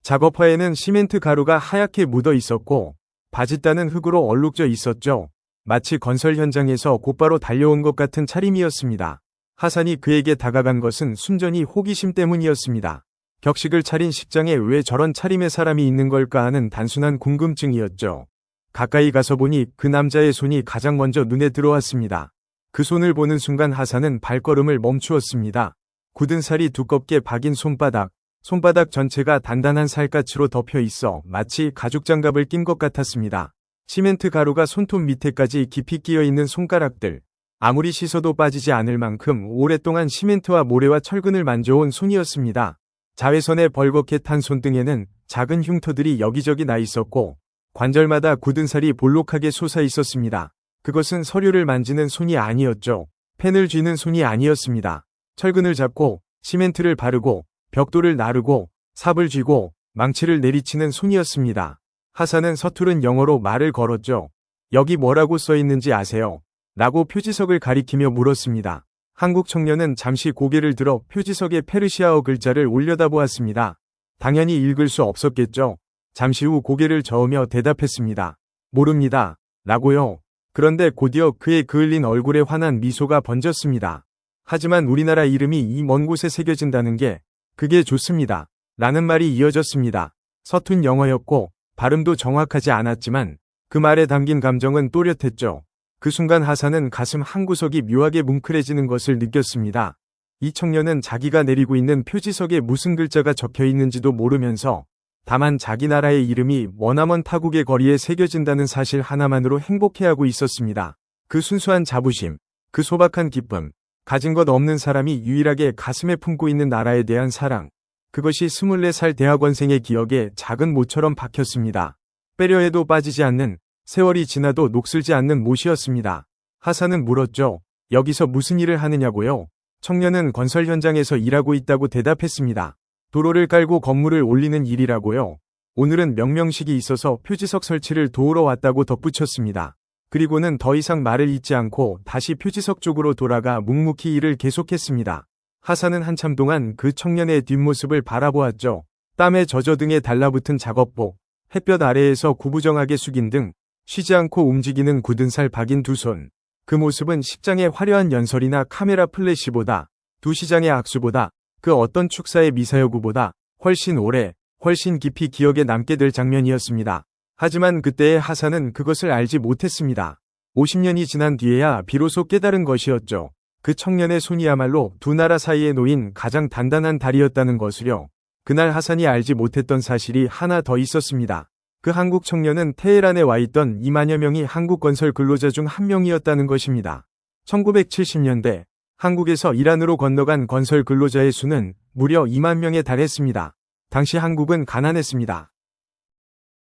작업화에는 시멘트 가루가 하얗게 묻어 있었고 바짓단은 흙으로 얼룩져 있었죠. 마치 건설 현장에서 곧바로 달려온 것 같은 차림이었습니다. 하산이 그에게 다가간 것은 순전히 호기심 때문이었습니다. 격식을 차린 식장에 왜 저런 차림의 사람이 있는 걸까 하는 단순한 궁금증이었죠. 가까이 가서 보니 그 남자의 손이 가장 먼저 눈에 들어왔습니다. 그 손을 보는 순간 하산은 발걸음을 멈추었습니다. 굳은 살이 두껍게 박인 손바닥 전체가 단단한 살갗으로 덮여 있어 마치 가죽장갑을 낀 것 같았습니다. 시멘트 가루가 손톱 밑에까지 깊이 끼어 있는 손가락들. 아무리 씻어도 빠지지 않을 만큼 오랫동안 시멘트와 모래와 철근을 만져온 손이었습니다. 자외선에 벌겋게 탄 손등에는 작은 흉터들이 여기저기 나 있었고 관절마다 굳은 살이 볼록하게 솟아 있었습니다. 그것은 서류를 만지는 손이 아니었죠. 펜을 쥐는 손이 아니었습니다. 철근을 잡고 시멘트를 바르고 벽돌을 나르고 삽을 쥐고 망치를 내리치는 손이었습니다. 하산은 서투른 영어로 말을 걸었죠. 여기 뭐라고 써 있는지 아세요? 라고 표지석을 가리키며 물었습니다. 한국 청년은 잠시 고개를 들어 표지석의 페르시아어 글자를 올려다보았습니다. 당연히 읽을 수 없었겠죠. 잠시 후 고개를 저으며 대답했습니다. 모릅니다. 라고요. 그런데 곧이어 그의 그을린 얼굴에 환한 미소가 번졌습니다. 하지만 우리나라 이름이 이 먼 곳에 새겨진다는 게 그게 좋습니다. 라는 말이 이어졌습니다. 서툰 영어였고 발음도 정확하지 않았지만 그 말에 담긴 감정은 또렷했죠. 그 순간 하산은 가슴 한구석이 묘하게 뭉클해지는 것을 느꼈습니다. 이 청년은 자기가 내리고 있는 표지석에 무슨 글자가 적혀 있는지도 모르면서 다만 자기 나라의 이름이 머나먼 타국의 거리에 새겨진다는 사실 하나만으로 행복해하고 있었습니다. 그 순수한 자부심, 그 소박한 기쁨, 가진 것 없는 사람이 유일하게 가슴에 품고 있는 나라에 대한 사랑. 그것이 24살 대학원생의 기억에 작은 모처럼 박혔습니다. 빼려 해도 빠지지 않는, 세월이 지나도 녹슬지 않는 못이었습니다. 하산은 물었죠. 여기서 무슨 일을 하느냐고요? 청년은 건설 현장에서 일하고 있다고 대답했습니다. 도로를 깔고 건물을 올리는 일이라고요. 오늘은 명명식이 있어서 표지석 설치를 도우러 왔다고 덧붙였습니다. 그리고는 더 이상 말을 잇지 않고 다시 표지석 쪽으로 돌아가 묵묵히 일을 계속했습니다. 하산은 한참 동안 그 청년의 뒷모습을 바라보았죠. 땀에 젖어 등에 달라붙은 작업복, 햇볕 아래에서 구부정하게 숙인 등 쉬지 않고 움직이는 굳은 살 박인 두 손. 그 모습은 식장의 화려한 연설이나 카메라 플래시보다, 두 시장의 악수보다, 그 어떤 축사의 미사여구보다 훨씬 오래, 훨씬 깊이 기억에 남게 될 장면이었습니다. 하지만 그때의 하산은 그것을 알지 못했습니다. 50년이 지난 뒤에야 비로소 깨달은 것이었죠. 그 청년의 손이야말로 두 나라 사이에 놓인 가장 단단한 다리였다는 것을요. 그날 하산이 알지 못했던 사실이 하나 더 있었습니다. 그 한국 청년은 테헤란에 와 있던 2만여 명이 한국 건설 근로자 중 한 명이었다는 것입니다. 1970년대 한국에서 이란으로 건너간 건설 근로자의 수는 무려 2만 명에 달했습니다. 당시 한국은 가난했습니다.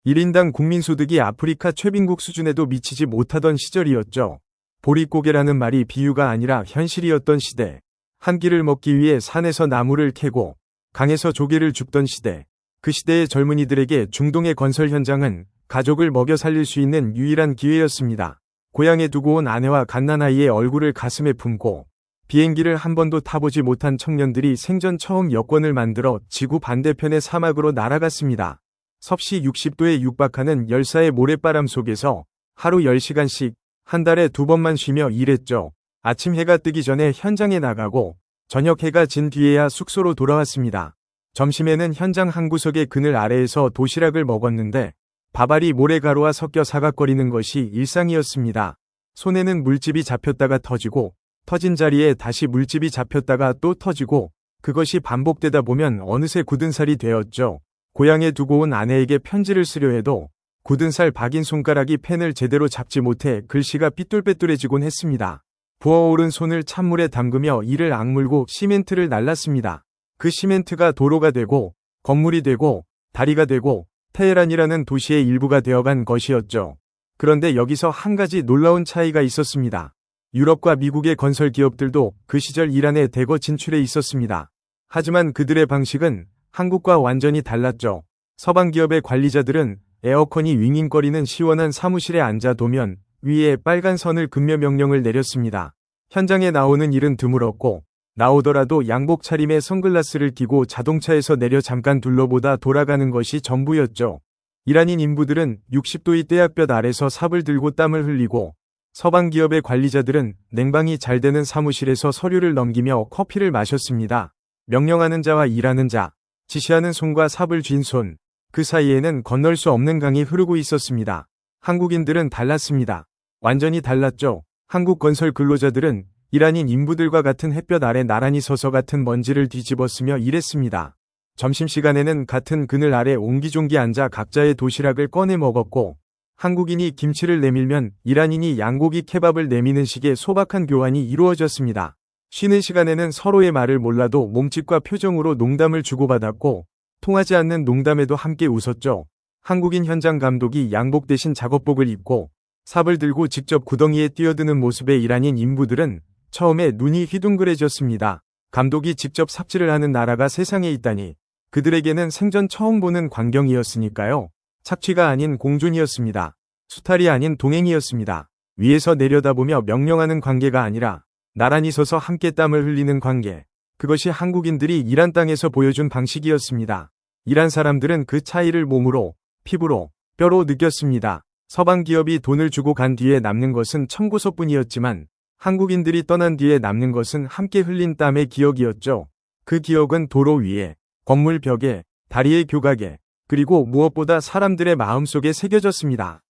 1인당 국민소득이 아프리카 최빈국 수준에도 미치지 못하던 시절이었죠. 보릿고개라는 말이 비유가 아니라 현실이었던 시대. 한 끼를 먹기 위해 산에서 나무를 캐고 강에서 조개를 줍던 시대. 그 시대의 젊은이들에게 중동의 건설 현장은 가족을 먹여 살릴 수 있는 유일한 기회였습니다. 고향에 두고 온 아내와 갓난아이의 얼굴을 가슴에 품고 비행기를 한 번도 타보지 못한 청년들이 생전 처음 여권을 만들어 지구 반대편의 사막으로 날아갔습니다. 섭씨 60도에 육박하는 열사의 모래바람 속에서 하루 10시간씩 한 달에 2번만 쉬며 일했죠. 아침 해가 뜨기 전에 현장에 나가고 저녁 해가 진 뒤에야 숙소로 돌아왔습니다. 점심에는 현장 한 구석의 그늘 아래에서 도시락을 먹었는데 밥알이 모래가루와 섞여 사각거리는 것이 일상이었습니다. 손에는 물집이 잡혔다가 터지고 터진 자리에 다시 물집이 잡혔다가 또 터지고 그것이 반복되다 보면 어느새 굳은 살이 되었죠. 고향에 두고 온 아내에게 편지를 쓰려 해도 굳은 살 박인 손가락이 펜을 제대로 잡지 못해 글씨가 삐뚤빼뚤해지곤 했습니다. 부어오른 손을 찬물에 담그며 이를 악물고 시멘트를 날랐습니다. 그 시멘트가 도로가 되고 건물이 되고 다리가 되고 테헤란이라는 도시의 일부가 되어간 것이었죠. 그런데 여기서 한 가지 놀라운 차이가 있었습니다. 유럽과 미국의 건설 기업들도 그 시절 이란에 대거 진출해 있었습니다. 하지만 그들의 방식은 한국과 완전히 달랐죠. 서방 기업의 관리자들은 에어컨이 윙윙거리는 시원한 사무실에 앉아 도면 위에 빨간 선을 긋며 명령을 내렸습니다. 현장에 나오는 일은 드물었고 나오더라도 양복 차림에 선글라스를 끼고 자동차에서 내려 잠깐 둘러보다 돌아가는 것이 전부였죠. 이란인 인부들은 60도의 떼약볕 아래서 삽을 들고 땀을 흘리고 서방 기업의 관리자들은 냉방이 잘 되는 사무실에서 서류를 넘기며 커피를 마셨습니다. 명령하는 자와 일하는 자, 지시하는 손과 삽을 쥔 손, 그 사이에는 건널 수 없는 강이 흐르고 있었습니다. 한국인들은 달랐습니다. 완전히 달랐죠. 한국 건설 근로자들은 일한인 인부들과 같은 햇볕 아래 나란히 서서 같은 먼지를 뒤집어쓰며 일했습니다. 점심시간에는 같은 그늘 아래 옹기종기 앉아 각자의 도시락을 꺼내 먹었고, 한국인이 김치를 내밀면 이란인이 양고기 케밥을 내미는 식의 소박한 교환이 이루어졌습니다. 쉬는 시간에는 서로의 말을 몰라도 몸짓과 표정으로 농담을 주고받았고, 통하지 않는 농담에도 함께 웃었죠. 한국인 현장 감독이 양복 대신 작업복을 입고 삽을 들고 직접 구덩이에 뛰어드는 모습에 이란인 인부들은 처음에 눈이 휘둥그레졌습니다. 감독이 직접 삽질을 하는 나라가 세상에 있다니. 그들에게는 생전 처음 보는 광경이었으니까요. 착취가 아닌 공존이었습니다. 수탈이 아닌 동행이었습니다. 위에서 내려다보며 명령하는 관계가 아니라 나란히 서서 함께 땀을 흘리는 관계. 그것이 한국인들이 이란 땅에서 보여준 방식이었습니다. 이란 사람들은 그 차이를 몸으로, 피부로, 뼈로 느꼈습니다. 서방 기업이 돈을 주고 간 뒤에 남는 것은 청구서뿐이었지만 한국인들이 떠난 뒤에 남는 것은 함께 흘린 땀의 기억이었죠. 그 기억은 도로 위에, 건물 벽에, 다리의 교각에, 그리고 무엇보다 사람들의 마음속에 새겨졌습니다.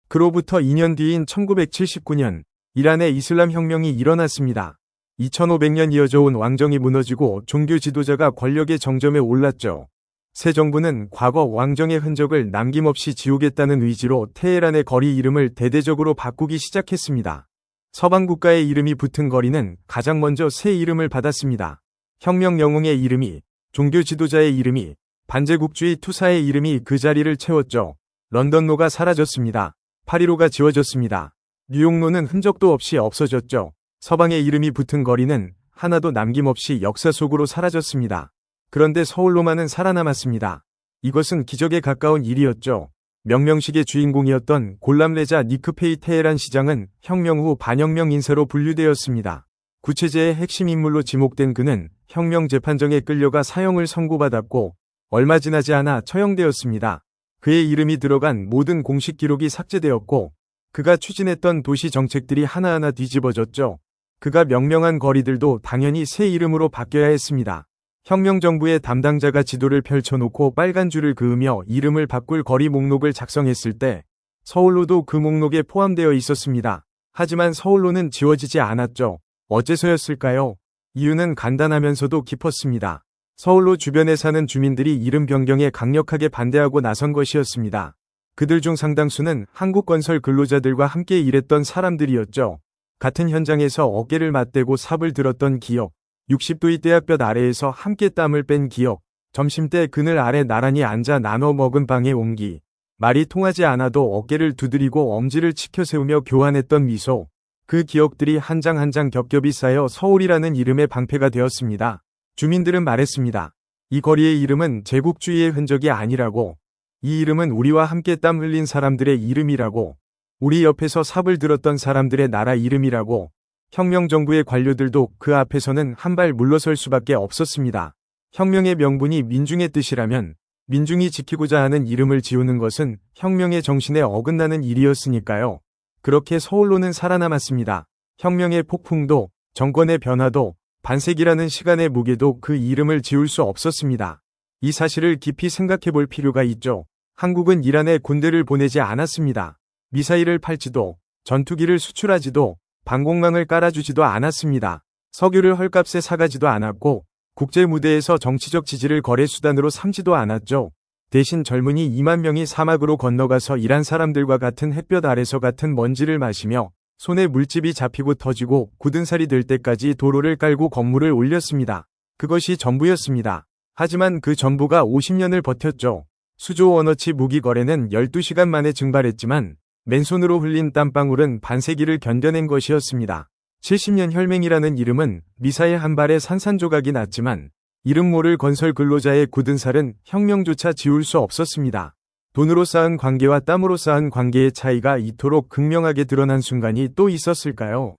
그로부터 2년 뒤인 1979년, 이란의 이슬람 혁명이 일어났습니다. 2500년 이어져 온 왕정이 무너지고 종교 지도자가 권력의 정점에 올랐죠. 새 정부는 과거 왕정의 흔적을 남김없이 지우겠다는 의지로 테헤란의 거리 이름을 대대적으로 바꾸기 시작했습니다. 서방 국가의 이름이 붙은 거리는 가장 먼저 새 이름을 받았습니다. 혁명 영웅의 이름이, 종교 지도자의 이름이, 반제국주의 투사의 이름이 그 자리를 채웠죠. 런던로가 사라졌습니다. 파리로가 지워졌습니다. 뉴욕로는 흔적도 없이 없어졌죠. 서방의 이름이 붙은 거리는 하나도 남김없이 역사 속으로 사라졌습니다. 그런데 서울로만은 살아남았습니다. 이것은 기적에 가까운 일이었죠. 명명식의 주인공이었던 골람레자 니크페이 테헤란 시장은 혁명 후 반혁명 인사로 분류되었습니다. 구체제의 핵심 인물로 지목된 그는 혁명 재판정에 끌려가 사형을 선고받았고 얼마 지나지 않아 처형되었습니다. 그의 이름이 들어간 모든 공식 기록이 삭제되었고 그가 추진했던 도시 정책들이 하나하나 뒤집어졌죠. 그가 명명한 거리들도 당연히 새 이름으로 바뀌어야 했습니다. 혁명정부의 담당자가 지도를 펼쳐놓고 빨간 줄을 그으며 이름을 바꿀 거리 목록을 작성했을 때 서울로도 그 목록에 포함되어 있었습니다. 하지만 서울로는 지워지지 않았죠. 어째서였을까요? 이유는 간단하면서도 깊었습니다. 서울로 주변에 사는 주민들이 이름 변경에 강력하게 반대하고 나선 것이었습니다. 그들 중 상당수는 한국건설 근로자들과 함께 일했던 사람들이었죠. 같은 현장에서 어깨를 맞대고 삽을 들었던 기억, 60도의 떼약볕 아래에서 함께 땀을 뺀 기억, 점심때 그늘 아래 나란히 앉아 나눠 먹은 빵의 온기, 말이 통하지 않아도 어깨를 두드리고 엄지를 치켜 세우며 교환했던 미소, 그 기억들이 한 장 한 장 겹겹이 쌓여 서울이라는 이름의 방패가 되었습니다. 주민들은 말했습니다. 이 거리의 이름은 제국주의의 흔적이 아니라고, 이 이름은 우리와 함께 땀 흘린 사람들의 이름이라고, 우리 옆에서 삽을 들었던 사람들의 나라 이름이라고. 혁명정부의 관료들도 그 앞에서는 한 발 물러설 수밖에 없었습니다. 혁명의 명분이 민중의 뜻이라면 민중이 지키고자 하는 이름을 지우는 것은 혁명의 정신에 어긋나는 일이었으니까요. 그렇게 서울로는 살아남았습니다. 혁명의 폭풍도, 정권의 변화도, 반세기라는 시간의 무게도 그 이름을 지울 수 없었습니다. 이 사실을 깊이 생각해 볼 필요가 있죠. 한국은 이란에 군대를 보내지 않았습니다. 미사일을 팔지도, 전투기를 수출하지도, 방공망을 깔아주지도 않았습니다. 석유를 헐값에 사가지도 않았고 국제 무대에서 정치적 지지를 거래 수단으로 삼지도 않았죠. 대신 젊은이 2만 명이 사막으로 건너가서 이란 사람들과 같은 햇볕 아래서 같은 먼지를 마시며 손에 물집이 잡히고 터지고 굳은 살이 될 때까지 도로를 깔고 건물을 올렸습니다. 그것이 전부였습니다. 하지만 그 전부가 50년을 버텼죠. 수조 원어치 무기 거래는 12시간 만에 증발했지만 맨손으로 흘린 땀방울은 반세기를 견뎌낸 것이었습니다. 70년 혈맹이라는 이름은 미사일 한 발에 산산조각이 났지만 이름 모를 건설 근로자의 굳은 살은 혁명조차 지울 수 없었습니다. 돈으로 쌓은 관계와 땀으로 쌓은 관계의 차이가 이토록 극명하게 드러난 순간이 또 있었을까요?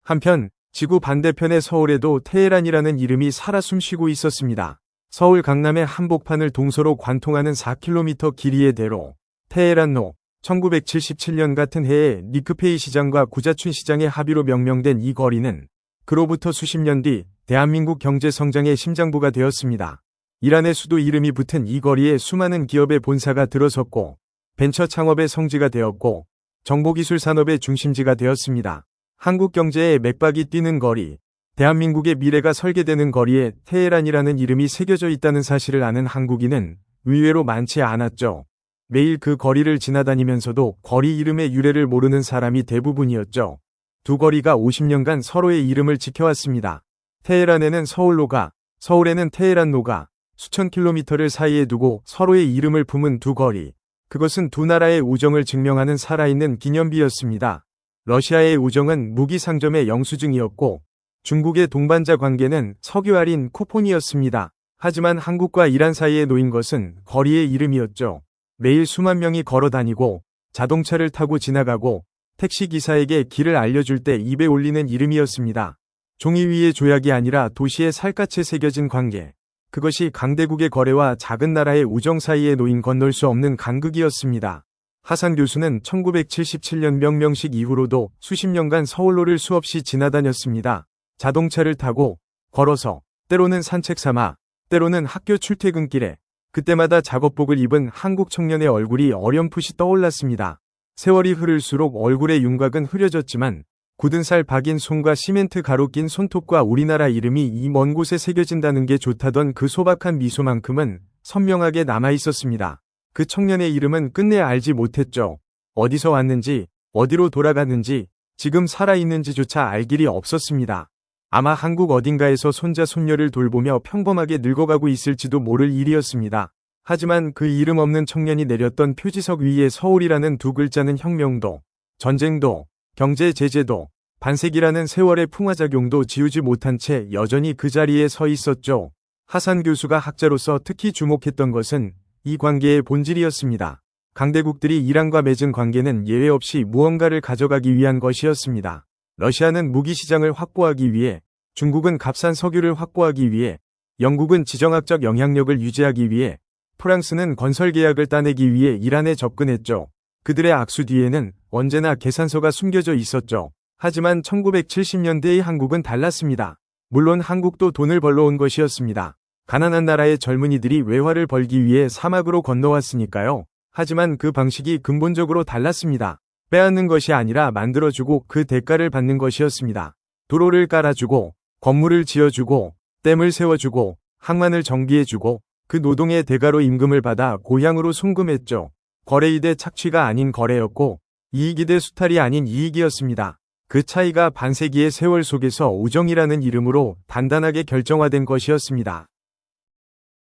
한편 지구 반대편의 서울에도 테헤란이라는 이름이 살아 숨쉬고 있었습니다. 서울 강남의 한복판을 동서로 관통하는 4km 길이의 대로 테헤란로, 1977년 같은 해에 니크페이 시장과 구자춘 시장의 합의로 명명된 이 거리는 그로부터 수십 년 뒤 대한민국 경제 성장의 심장부가 되었습니다. 이란의 수도 이름이 붙은 이 거리에 수많은 기업의 본사가 들어섰고 벤처 창업의 성지가 되었고 정보기술 산업의 중심지가 되었습니다. 한국 경제의 맥박이 뛰는 거리, 대한민국의 미래가 설계되는 거리에 테헤란이라는 이름이 새겨져 있다는 사실을 아는 한국인은 의외로 많지 않았죠. 매일 그 거리를 지나다니면서도 거리 이름의 유래를 모르는 사람이 대부분이었죠. 두 거리가 50년간 서로의 이름을 지켜왔습니다. 테헤란에는 서울로가, 서울에는 테헤란로가 수천 킬로미터를 사이에 두고 서로의 이름을 품은 두 거리. 그것은 두 나라의 우정을 증명하는 살아있는 기념비였습니다. 러시아의 우정은 무기 상점의 영수증이었고 중국의 동반자 관계는 석유할인 쿠폰이었습니다. 하지만 한국과 이란 사이에 놓인 것은 거리의 이름이었죠. 매일 수만 명이 걸어 다니고 자동차를 타고 지나가고 택시기사에게 길을 알려줄 때 입에 올리는 이름이었습니다. 종이 위의 조약이 아니라 도시에 살갗에 새겨진 관계. 그것이 강대국의 거래와 작은 나라의 우정 사이에 놓인 건널 수 없는 간극이었습니다. 하산 교수는 1977년 명명식 이후로도 수십 년간 서울로를 수없이 지나다녔습니다. 자동차를 타고, 걸어서, 때로는 산책 삼아, 때로는 학교 출퇴근길에, 그때마다 작업복을 입은 한국 청년의 얼굴이 어렴풋이 떠올랐습니다. 세월이 흐를수록 얼굴의 윤곽은 흐려졌지만 굳은 살 박인 손과 시멘트 가루 낀 손톱과 우리나라 이름이 이 먼 곳에 새겨진다는 게 좋다던 그 소박한 미소만큼은 선명하게 남아있었습니다. 그 청년의 이름은 끝내 알지 못했죠. 어디서 왔는지, 어디로 돌아갔는지, 지금 살아있는지조차 알 길이 없었습니다. 아마 한국 어딘가에서 손자 손녀를 돌보며 평범하게 늙어가고 있을지도 모를 일이었습니다. 하지만 그 이름 없는 청년이 내렸던 표지석 위에 서울이라는 두 글자는 혁명도, 전쟁도, 경제 제재도, 반세기라는 세월의 풍화작용도 지우지 못한 채 여전히 그 자리에 서 있었죠. 하산 교수가 학자로서 특히 주목했던 것은 이 관계의 본질이었습니다. 강대국들이 이란과 맺은 관계는 예외 없이 무언가를 가져가기 위한 것이었습니다. 러시아는 무기 시장을 확보하기 위해, 중국은 값싼 석유를 확보하기 위해, 영국은 지정학적 영향력을 유지하기 위해, 프랑스는 건설 계약을 따내기 위해 이란에 접근했죠. 그들의 악수 뒤에는 언제나 계산서가 숨겨져 있었죠. 하지만 1970년대의 한국은 달랐습니다. 물론 한국도 돈을 벌러 온 것이었습니다. 가난한 나라의 젊은이들이 외화를 벌기 위해 사막으로 건너왔으니까요. 하지만 그 방식이 근본적으로 달랐습니다. 빼앗는 것이 아니라 만들어주고 그 대가를 받는 것이었습니다. 도로를 깔아주고, 건물을 지어주고, 댐을 세워주고, 항만을 정비해주고, 그 노동의 대가로 임금을 받아 고향으로 송금했죠. 거래이대 착취가 아닌 거래였고, 이익이대 수탈이 아닌 이익이었습니다. 그 차이가 반세기의 세월 속에서 우정이라는 이름으로 단단하게 결정화된 것이었습니다.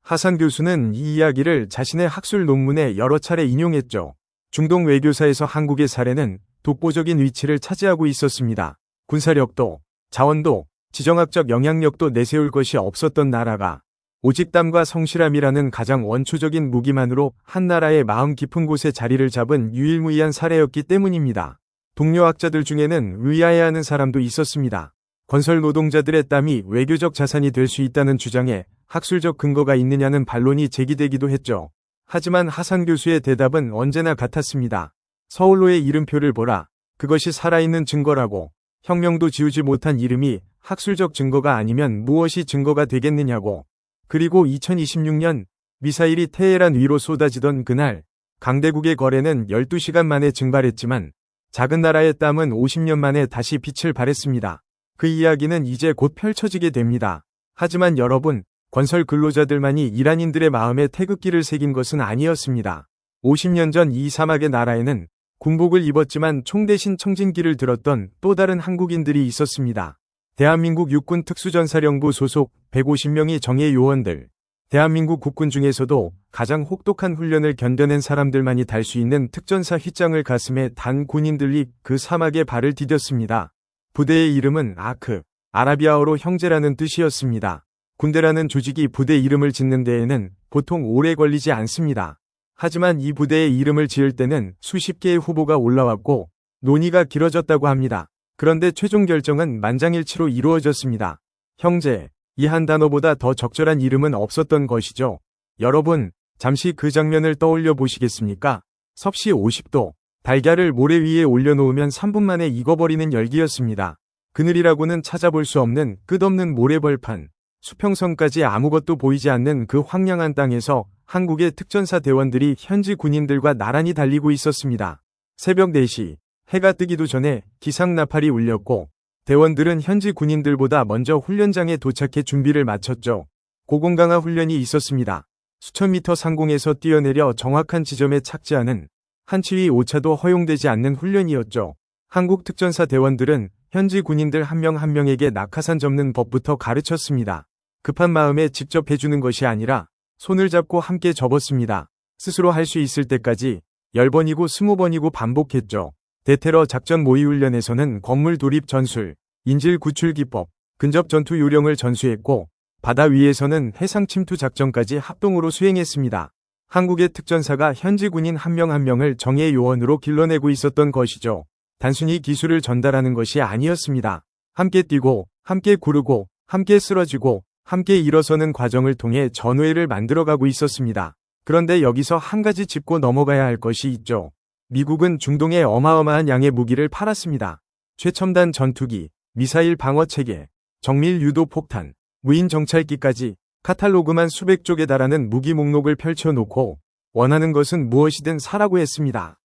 하산 교수는 이 이야기를 자신의 학술 논문에 여러 차례 인용했죠. 중동 외교사에서 한국의 사례는 독보적인 위치를 차지하고 있었습니다. 군사력도, 자원도, 지정학적 영향력도 내세울 것이 없었던 나라가 오직 땀과 성실함이라는 가장 원초적인 무기만으로 한 나라의 마음 깊은 곳에 자리를 잡은 유일무이한 사례였기 때문입니다. 동료 학자들 중에는 의아해하는 사람도 있었습니다. 건설 노동자들의 땀이 외교적 자산이 될 수 있다는 주장에 학술적 근거가 있느냐는 반론이 제기되기도 했죠. 하지만 하산 교수의 대답은 언제나 같았습니다. 서울로의 이름표를 보라. 그것이 살아있는 증거라고. 혁명도 지우지 못한 이름이 학술적 증거가 아니면 무엇이 증거가 되겠느냐고. 그리고 2026년 미사일이 테헤란 위로 쏟아지던 그날 강대국의 거래는 12시간 만에 증발했지만 작은 나라의 땀은 50년 만에 다시 빛을 발했습니다. 그 이야기는 이제 곧 펼쳐지게 됩니다. 하지만 여러분, 건설 근로자들만이 이란인들의 마음에 태극기를 새긴 것은 아니었습니다. 50년 전 이 사막의 나라에는 군복을 입었지만 총 대신 청진기를 들었던 또 다른 한국인들이 있었습니다. 대한민국 육군 특수전사령부 소속 150명의 정예 요원들. 대한민국 국군 중에서도 가장 혹독한 훈련을 견뎌낸 사람들만이 달 수 있는 특전사 휘장을 가슴에 단 군인들이 그 사막에 발을 디뎠습니다. 부대의 이름은 아크, 아라비아어로 형제라는 뜻이었습니다. 군대라는 조직이 부대 이름을 짓는 데에는 보통 오래 걸리지 않습니다. 하지만 이 부대의 이름을 지을 때는 수십 개의 후보가 올라왔고 논의가 길어졌다고 합니다. 그런데 최종 결정은 만장일치로 이루어졌습니다. 형제, 이 한 단어보다 더 적절한 이름은 없었던 것이죠. 여러분, 잠시 그 장면을 떠올려 보시겠습니까? 섭씨 50도, 달걀을 모래 위에 올려놓으면 3분 만에 익어버리는 열기였습니다. 그늘이라고는 찾아볼 수 없는 끝없는 모래벌판, 수평선까지 아무것도 보이지 않는 그 황량한 땅에서 한국의 특전사 대원들이 현지 군인들과 나란히 달리고 있었습니다. 새벽 4시, 해가 뜨기도 전에 기상나팔이 울렸고 대원들은 현지 군인들보다 먼저 훈련장에 도착해 준비를 마쳤죠. 고공강화 훈련이 있었습니다. 수천 미터 상공에서 뛰어내려 정확한 지점에 착지하는 한치위 오차도 허용되지 않는 훈련이었죠. 한국 특전사 대원들은 현지 군인들 한 명 한 명에게 낙하산 접는 법부터 가르쳤습니다. 급한 마음에 직접 해주는 것이 아니라 손을 잡고 함께 접었습니다. 스스로 할 수 있을 때까지 10번이고 20번이고 반복했죠. 대테러 작전 모의훈련에서는 건물 돌입 전술, 인질 구출 기법, 근접 전투 요령을 전수했고 바다 위에서는 해상 침투 작전까지 합동으로 수행했습니다. 한국의 특전사가 현지 군인 한 명 한 명을 정예 요원으로 길러내고 있었던 것이죠. 단순히 기술을 전달하는 것이 아니었습니다. 함께 뛰고, 함께 구르고, 함께 쓰러지고, 함께 일어서는 과정을 통해 전우회를 만들어가고 있었습니다. 그런데 여기서 한 가지 짚고 넘어가야 할 것이 있죠. 미국은 중동에 어마어마한 양의 무기를 팔았습니다. 최첨단 전투기, 미사일 방어체계, 정밀 유도 폭탄, 무인 정찰기까지 카탈로그만 수백 쪽에 달하는 무기 목록을 펼쳐놓고 원하는 것은 무엇이든 사라고 했습니다.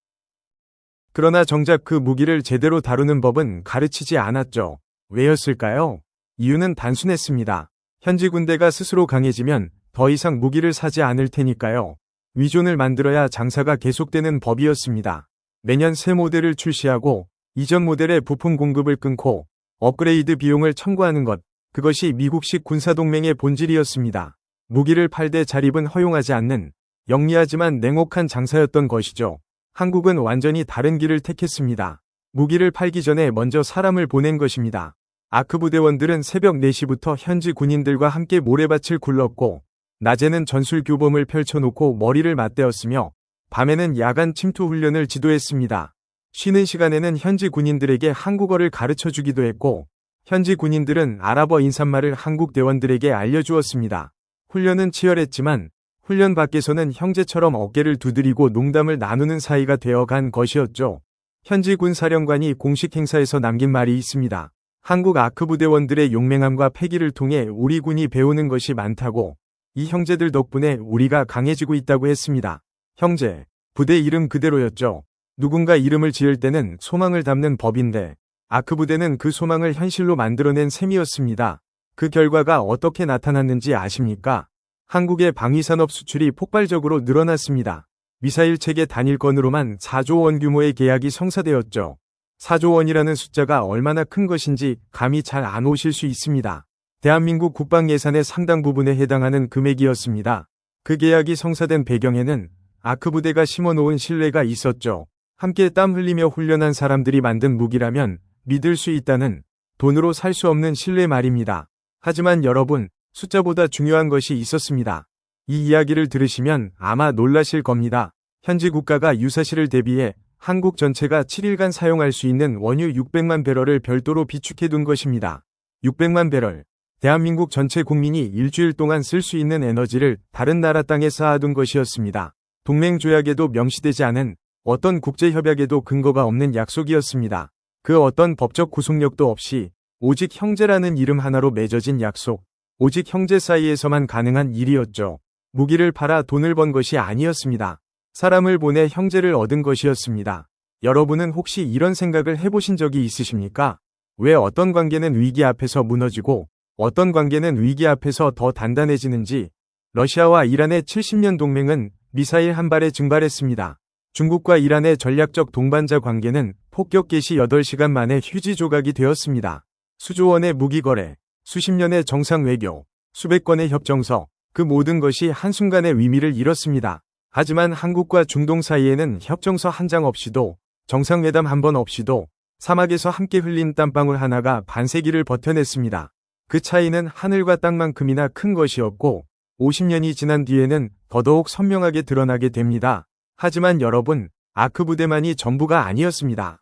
그러나 정작 그 무기를 제대로 다루는 법은 가르치지 않았죠. 왜였을까요? 이유는 단순했습니다. 현지 군대가 스스로 강해지면 더 이상 무기를 사지 않을 테니까요. 위존을 만들어야 장사가 계속되는 법이었습니다. 매년 새 모델을 출시하고 이전 모델의 부품 공급을 끊고 업그레이드 비용을 청구하는 것, 그것이 미국식 군사동맹의 본질이었습니다. 무기를 팔되 자립은 허용하지 않는 영리하지만 냉혹한 장사였던 것이죠. 한국은 완전히 다른 길을 택했습니다. 무기를 팔기 전에 먼저 사람을 보낸 것입니다. 아크부대원들은 새벽 4시부터 현지 군인들과 함께 모래밭을 굴렀고 낮에는 전술 교범을 펼쳐놓고 머리를 맞대었으며 밤에는 야간 침투 훈련을 지도했습니다. 쉬는 시간에는 현지 군인들에게 한국어를 가르쳐주기도 했고 현지 군인들은 아랍어 인사말을 한국 대원들에게 알려주었습니다. 훈련은 치열했지만 훈련 밖에서는 형제처럼 어깨를 두드리고 농담을 나누는 사이가 되어간 것이었죠. 현지 군 사령관이 공식 행사에서 남긴 말이 있습니다. 한국 아크부대원들의 용맹함과 패기를 통해 우리 군이 배우는 것이 많다고, 이 형제들 덕분에 우리가 강해지고 있다고 했습니다. 형제, 부대 이름 그대로였죠. 누군가 이름을 지을 때는 소망을 담는 법인데 아크부대는 그 소망을 현실로 만들어낸 셈이었습니다. 그 결과가 어떻게 나타났는지 아십니까? 한국의 방위산업 수출이 폭발적으로 늘어났습니다. 미사일 체계 단일 건으로만 4조 원 규모의 계약이 성사되었죠. 4조 원이라는 숫자가 얼마나 큰 것인지 감이 잘 안 오실 수 있습니다. 대한민국 국방 예산의 상당 부분에 해당하는 금액이었습니다. 그 계약이 성사된 배경에는 아크부대가 심어놓은 신뢰가 있었죠. 함께 땀 흘리며 훈련한 사람들이 만든 무기라면 믿을 수 있다는, 돈으로 살 수 없는 신뢰 말입니다. 하지만 여러분, 숫자보다 중요한 것이 있었습니다. 이 이야기를 들으시면 아마 놀라실 겁니다. 현지 국가가 유사시를 대비해 한국 전체가 7일간 사용할 수 있는 원유 600만 배럴을 별도로 비축해둔 것입니다. 600만 배럴. 대한민국 전체 국민이 일주일 동안 쓸 수 있는 에너지를 다른 나라 땅에 쌓아둔 것이었습니다. 동맹조약에도 명시되지 않은, 어떤 국제협약에도 근거가 없는 약속이었습니다. 그 어떤 법적 구속력도 없이 오직 형제라는 이름 하나로 맺어진 약속, 오직 형제 사이에서만 가능한 일이었죠. 무기를 팔아 돈을 번 것이 아니었습니다. 사람을 보내 형제를 얻은 것이었습니다. 여러분은 혹시 이런 생각을 해보신 적이 있으십니까? 왜 어떤 관계는 위기 앞에서 무너지고 어떤 관계는 위기 앞에서 더 단단해지는지. 러시아와 이란의 70년 동맹은 미사일 한 발에 증발했습니다. 중국과 이란의 전략적 동반자 관계는 폭격 개시 8시간 만에 휴지 조각이 되었습니다. 수조 원의 무기 거래, 수십 년의 정상 외교, 수백 건의 협정서, 그 모든 것이 한순간에 위미를 잃었습니다. 하지만 한국과 중동 사이에는 협정서 한 장 없이도, 정상회담 한 번 없이도 사막에서 함께 흘린 땀방울 하나가 반세기를 버텨냈습니다. 그 차이는 하늘과 땅만큼이나 큰 것이었고 50년이 지난 뒤에는 더더욱 선명하게 드러나게 됩니다. 하지만 여러분, 아크부대만이 전부가 아니었습니다.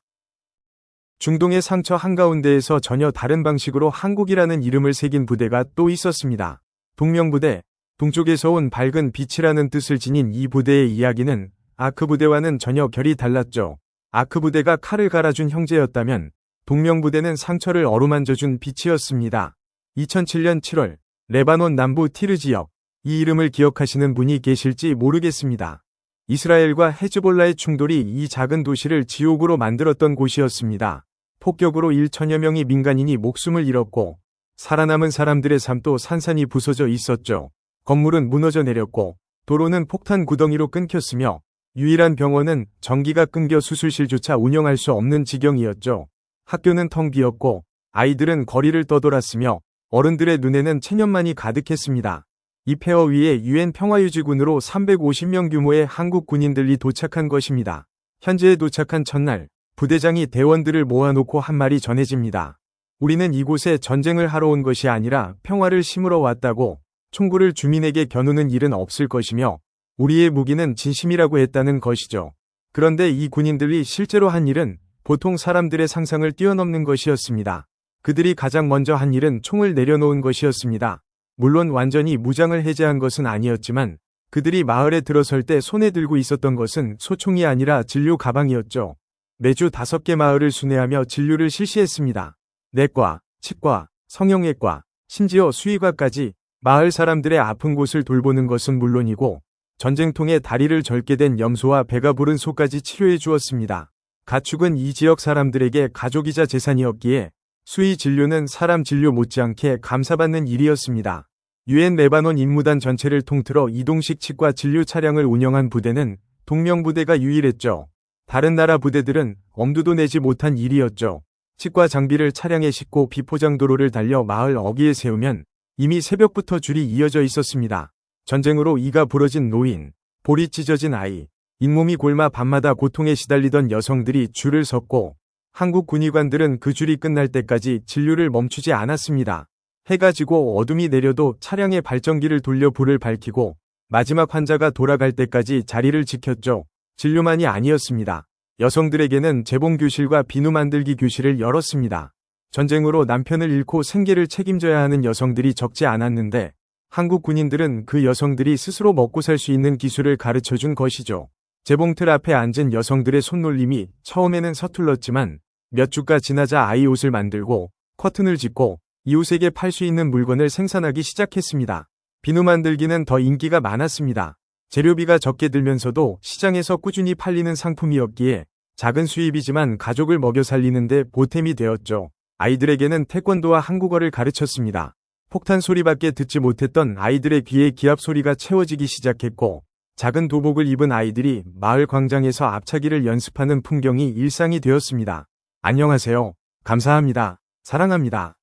중동의 상처 한가운데에서 전혀 다른 방식으로 한국이라는 이름을 새긴 부대가 또 있었습니다. 동명부대, 동쪽에서 온 밝은 빛이라는 뜻을 지닌 이 부대의 이야기는 아크부대와는 전혀 결이 달랐죠. 아크부대가 칼을 갈아준 형제였다면 동명부대는 상처를 어루만져준 빛이었습니다. 2007년 7월 레바논 남부 티르 지역, 이 이름을 기억하시는 분이 계실지 모르겠습니다. 이스라엘과 헤즈볼라의 충돌이 이 작은 도시를 지옥으로 만들었던 곳이었습니다. 폭격으로 1천여 명의 민간인이 목숨을 잃었고 살아남은 사람들의 삶도 산산이 부서져 있었죠. 건물은 무너져 내렸고 도로는 폭탄 구덩이로 끊겼으며 유일한 병원은 전기가 끊겨 수술실조차 운영할 수 없는 지경이었죠. 학교는 텅 비었고 아이들은 거리를 떠돌았으며 어른들의 눈에는 체념만이 가득했습니다. 이 폐허 위에 유엔 평화유지군으로 350명 규모의 한국 군인들이 도착한 것입니다. 현지에 도착한 첫날, 부대장이 대원들을 모아놓고 한 말이 전해집니다. 우리는 이곳에 전쟁을 하러 온 것이 아니라 평화를 심으러 왔다고. 총구를 주민에게 겨누는 일은 없을 것이며 우리의 무기는 진심이라고 했다는 것이죠. 그런데 이 군인들이 실제로 한 일은 보통 사람들의 상상을 뛰어넘는 것이었습니다. 그들이 가장 먼저 한 일은 총을 내려놓은 것이었습니다. 물론 완전히 무장을 해제한 것은 아니었지만 그들이 마을에 들어설 때 손에 들고 있었던 것은 소총이 아니라 진료 가방이었죠. 매주 5개 마을을 순회하며 진료를 실시했습니다. 내과, 치과, 성형외과, 심지어 수의과까지 마을 사람들의 아픈 곳을 돌보는 것은 물론이고 전쟁통에 다리를 절게 된 염소와 배가 부른 소까지 치료해 주었습니다. 가축은 이 지역 사람들에게 가족이자 재산이었기에 수의 진료는 사람 진료 못지않게 감사받는 일이었습니다. 유엔 레바논 임무단 전체를 통틀어 이동식 치과 진료 차량을 운영한 부대는 동명부대가 유일했죠. 다른 나라 부대들은 엄두도 내지 못한 일이었죠. 치과 장비를 차량에 싣고 비포장도로를 달려 마을 어귀에 세우면 이미 새벽부터 줄이 이어져 있었습니다. 전쟁으로 이가 부러진 노인, 볼이 찢어진 아이, 잇몸이 골마 밤마다 고통에 시달리던 여성들이 줄을 섰고 한국 군의관들은 그 줄이 끝날 때까지 진료를 멈추지 않았습니다. 해가 지고 어둠이 내려도 차량의 발전기를 돌려 불을 밝히고 마지막 환자가 돌아갈 때까지 자리를 지켰죠. 진료만이 아니었습니다. 여성들에게는 재봉교실과 비누 만들기 교실을 열었습니다. 전쟁으로 남편을 잃고 생계를 책임져야 하는 여성들이 적지 않았는데 한국 군인들은 그 여성들이 스스로 먹고 살 수 있는 기술을 가르쳐준 것이죠. 재봉틀 앞에 앉은 여성들의 손놀림이 처음에는 서툴렀지만 몇 주가 지나자 아이 옷을 만들고 커튼을 짓고 이웃에게 팔 수 있는 물건을 생산하기 시작했습니다. 비누 만들기는 더 인기가 많았습니다. 재료비가 적게 들면서도 시장에서 꾸준히 팔리는 상품이었기에 작은 수입이지만 가족을 먹여 살리는데 보탬이 되었죠. 아이들에게는 태권도와 한국어를 가르쳤습니다. 폭탄 소리밖에 듣지 못했던 아이들의 귀에 기합 소리가 채워지기 시작했고 작은 도복을 입은 아이들이 마을 광장에서 앞차기를 연습하는 풍경이 일상이 되었습니다. 안녕하세요. 감사합니다. 사랑합니다.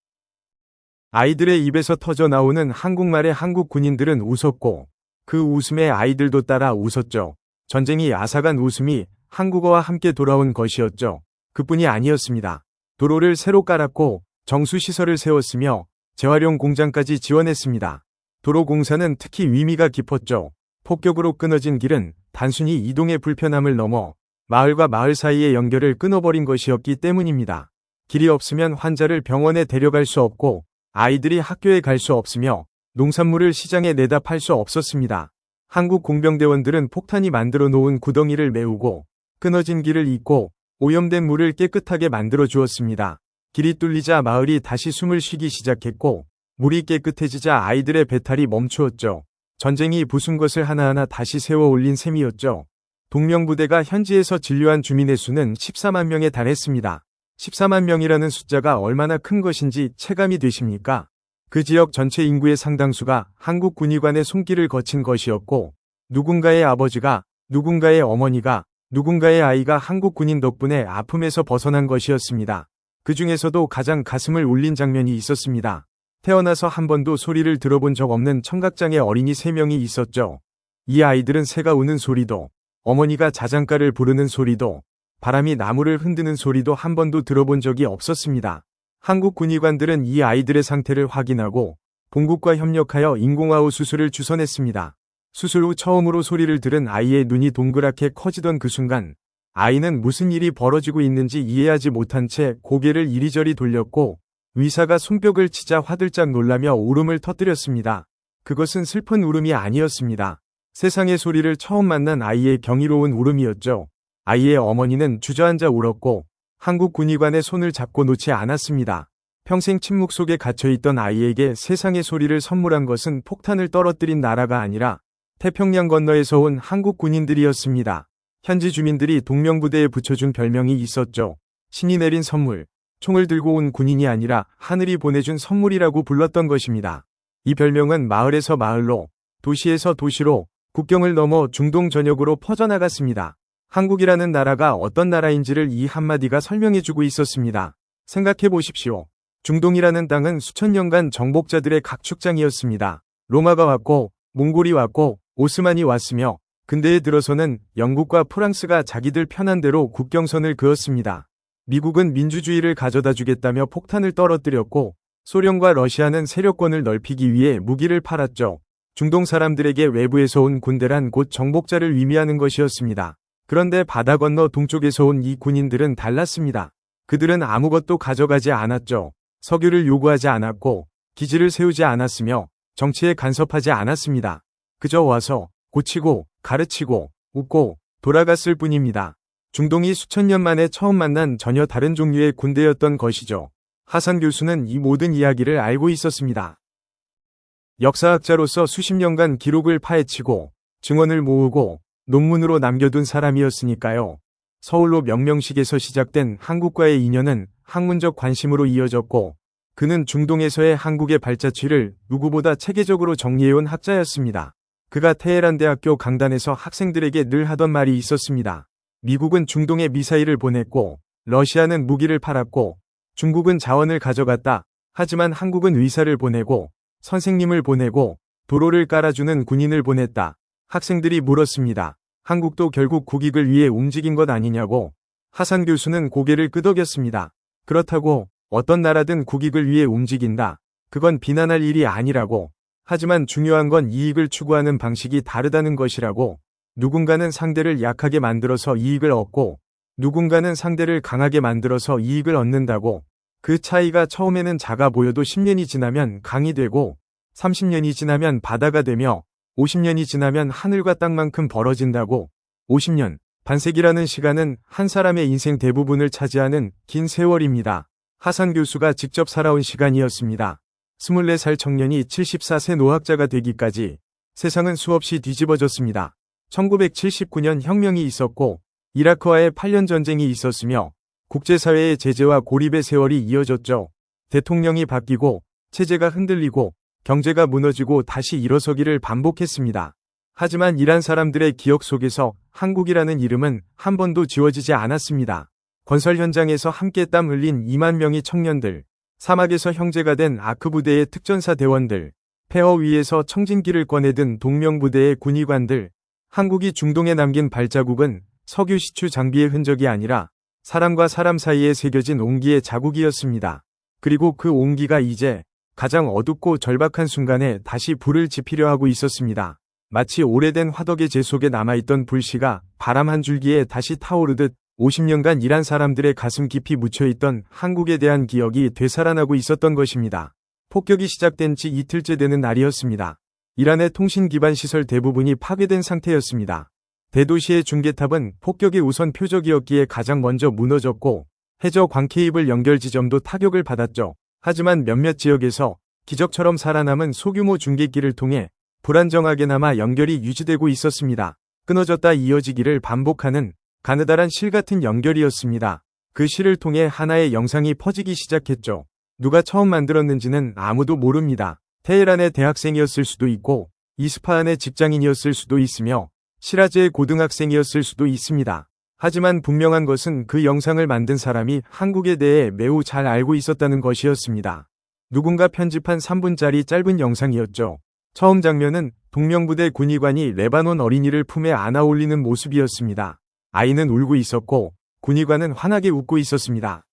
아이들의 입에서 터져 나오는 한국말에 한국 군인들은 웃었고 그 웃음에 아이들도 따라 웃었죠. 전쟁이 앗아간 웃음이 한국어와 함께 돌아온 것이었죠. 그뿐이 아니었습니다. 도로를 새로 깔았고 정수시설을 세웠으며 재활용 공장까지 지원했습니다. 도로 공사는 특히 의미가 깊었죠. 폭격으로 끊어진 길은 단순히 이동의 불편함을 넘어 마을과 마을 사이의 연결을 끊어버린 것이었기 때문입니다. 길이 없으면 환자를 병원에 데려갈 수 없고 아이들이 학교에 갈 수 없으며 농산물을 시장에 내다 팔 수 없었습니다. 한국 공병대원들은 폭탄이 만들어 놓은 구덩이를 메우고 끊어진 길을 잇고 오염된 물을 깨끗하게 만들어 주었습니다. 길이 뚫리자 마을이 다시 숨을 쉬기 시작했고 물이 깨끗해지자 아이들의 배탈이 멈추었죠. 전쟁이 부순 것을 하나하나 다시 세워 올린 셈이었죠. 동명부대가 현지에서 진료한 주민의 수는 14만 명에 달했습니다. 14만 명이라는 숫자가 얼마나 큰 것인지 체감이 되십니까? 그 지역 전체 인구의 상당수가 한국 군의관의 손길을 거친 것이었고 누군가의 아버지가, 누군가의 어머니가, 누군가의 아이가 한국 군인 덕분에 아픔에서 벗어난 것이었습니다. 그 중에서도 가장 가슴을 울린 장면이 있었습니다. 태어나서 한 번도 소리를 들어본 적 없는 청각장애 어린이 3명이 있었죠. 이 아이들은 새가 우는 소리도, 어머니가 자장가를 부르는 소리도, 바람이 나무를 흔드는 소리도 한 번도 들어본 적이 없었습니다. 한국 군의관들은 이 아이들의 상태를 확인하고 본국과 협력하여 인공아우 수술을 주선했습니다. 수술 후 처음으로 소리를 들은 아이의 눈이 동그랗게 커지던 그 순간 아이는 무슨 일이 벌어지고 있는지 이해하지 못한 채 고개를 이리저리 돌렸고 의사가 손뼉을 치자 화들짝 놀라며 울음을 터뜨렸습니다. 그것은 슬픈 울음이 아니었습니다. 세상의 소리를 처음 만난 아이의 경이로운 울음이었죠. 아이의 어머니는 주저앉아 울었고 한국 군의관의 손을 잡고 놓지 않았습니다. 평생 침묵 속에 갇혀있던 아이에게 세상의 소리를 선물한 것은 폭탄을 떨어뜨린 나라가 아니라 태평양 건너에서 온 한국 군인들이었습니다. 현지 주민들이 동명부대에 붙여준 별명이 있었죠. 신이 내린 선물, 총을 들고 온 군인이 아니라 하늘이 보내준 선물이라고 불렀던 것입니다. 이 별명은 마을에서 마을로, 도시에서 도시로, 국경을 넘어 중동 전역으로 퍼져나갔습니다. 한국이라는 나라가 어떤 나라인지를 이 한마디가 설명해주고 있었습니다. 생각해 보십시오. 중동이라는 땅은 수천 년간 정복자들의 각축장이었습니다. 로마가 왔고, 몽골이 왔고, 오스만이 왔으며, 근대에 들어서는 영국과 프랑스가 자기들 편한 대로 국경선을 그었습니다. 미국은 민주주의를 가져다 주겠다며 폭탄을 떨어뜨렸고, 소련과 러시아는 세력권을 넓히기 위해 무기를 팔았죠. 중동 사람들에게 외부에서 온 군대란 곧 정복자를 의미하는 것이었습니다. 그런데 바다 건너 동쪽에서 온 이 군인들은 달랐습니다. 그들은 아무것도 가져가지 않았죠. 석유를 요구하지 않았고, 기지를 세우지 않았으며, 정치에 간섭하지 않았습니다. 그저 와서 고치고, 가르치고, 웃고, 돌아갔을 뿐입니다. 중동이 수천 년 만에 처음 만난 전혀 다른 종류의 군대였던 것이죠. 하산 교수는 이 모든 이야기를 알고 있었습니다. 역사학자로서 수십 년간 기록을 파헤치고, 증언을 모으고, 논문으로 남겨둔 사람이었으니까요. 서울로 명명식에서 시작된 한국과의 인연은 학문적 관심으로 이어졌고, 그는 중동에서의 한국의 발자취를 누구보다 체계적으로 정리해온 학자였습니다. 그가 테헤란 대학교 강단에서 학생들에게 늘 하던 말이 있었습니다. 미국은 중동에 미사일을 보냈고, 러시아는 무기를 팔았고, 중국은 자원을 가져갔다. 하지만 한국은 의사를 보내고, 선생님을 보내고, 도로를 깔아주는 군인을 보냈다. 학생들이 물었습니다. 한국도 결국 국익을 위해 움직인 것 아니냐고. 하산 교수는 고개를 끄덕였습니다. 그렇다고 어떤 나라든 국익을 위해 움직인다. 그건 비난할 일이 아니라고. 하지만 중요한 건 이익을 추구하는 방식이 다르다는 것이라고. 누군가는 상대를 약하게 만들어서 이익을 얻고, 누군가는 상대를 강하게 만들어서 이익을 얻는다고. 그 차이가 처음에는 작아 보여도 10년이 지나면 강이 되고, 30년이 지나면 바다가 되며, 50년이 지나면 하늘과 땅만큼 벌어진다고. 50년, 반세기라는 시간은 한 사람의 인생 대부분을 차지하는 긴 세월입니다. 하산 교수가 직접 살아온 시간이었습니다. 24살 청년이 74세 노학자가 되기까지 세상은 수없이 뒤집어졌습니다. 1979년 혁명이 있었고, 이라크와의 8년 전쟁이 있었으며, 국제사회의 제재와 고립의 세월이 이어졌죠. 대통령이 바뀌고, 체제가 흔들리고, 경제가 무너지고 다시 일어서기를 반복했습니다. 하지만 이란 사람들의 기억 속에서 한국이라는 이름은 한 번도 지워지지 않았습니다. 건설 현장에서 함께 땀 흘린 2만 명의 청년들, 사막에서 형제가 된 아크부대의 특전사 대원들, 폐허 위에서 청진기를 꺼내든 동명부대의 군의관들, 한국이 중동에 남긴 발자국은 석유 시추 장비의 흔적이 아니라 사람과 사람 사이에 새겨진 온기의 자국이었습니다. 그리고 그 온기가 이제 가장 어둡고 절박한 순간에 다시 불을 지피려 하고 있었습니다. 마치 오래된 화덕의 재 속에 남아있던 불씨가 바람 한 줄기에 다시 타오르듯 50년간 이란 사람들의 가슴 깊이 묻혀있던 한국에 대한 기억이 되살아나고 있었던 것입니다. 폭격이 시작된 지 이틀째 되는 날이었습니다. 이란의 통신 기반 시설 대부분이 파괴된 상태였습니다. 대도시의 중계탑은 폭격의 우선 표적이었기에 가장 먼저 무너졌고, 해저 광케이블 연결 지점도 타격을 받았죠. 하지만 몇몇 지역에서 기적처럼 살아남은 소규모 중계기를 통해 불안정하게나마 연결이 유지되고 있었습니다. 끊어졌다 이어지기를 반복하는 가느다란 실 같은 연결이었습니다. 그 실을 통해 하나의 영상이 퍼지기 시작했죠. 누가 처음 만들었는지는 아무도 모릅니다. 테헤란의 대학생이었을 수도 있고, 이스파한의 직장인이었을 수도 있으며, 시라즈의 고등학생이었을 수도 있습니다. 하지만 분명한 것은 그 영상을 만든 사람이 한국에 대해 매우 잘 알고 있었다는 것이었습니다. 누군가 편집한 3분짜리 짧은 영상이었죠. 처음 장면은 동명부대 군의관이 레바논 어린이를 품에 안아 올리는 모습이었습니다. 아이는 울고 있었고 군의관은 환하게 웃고 있었습니다.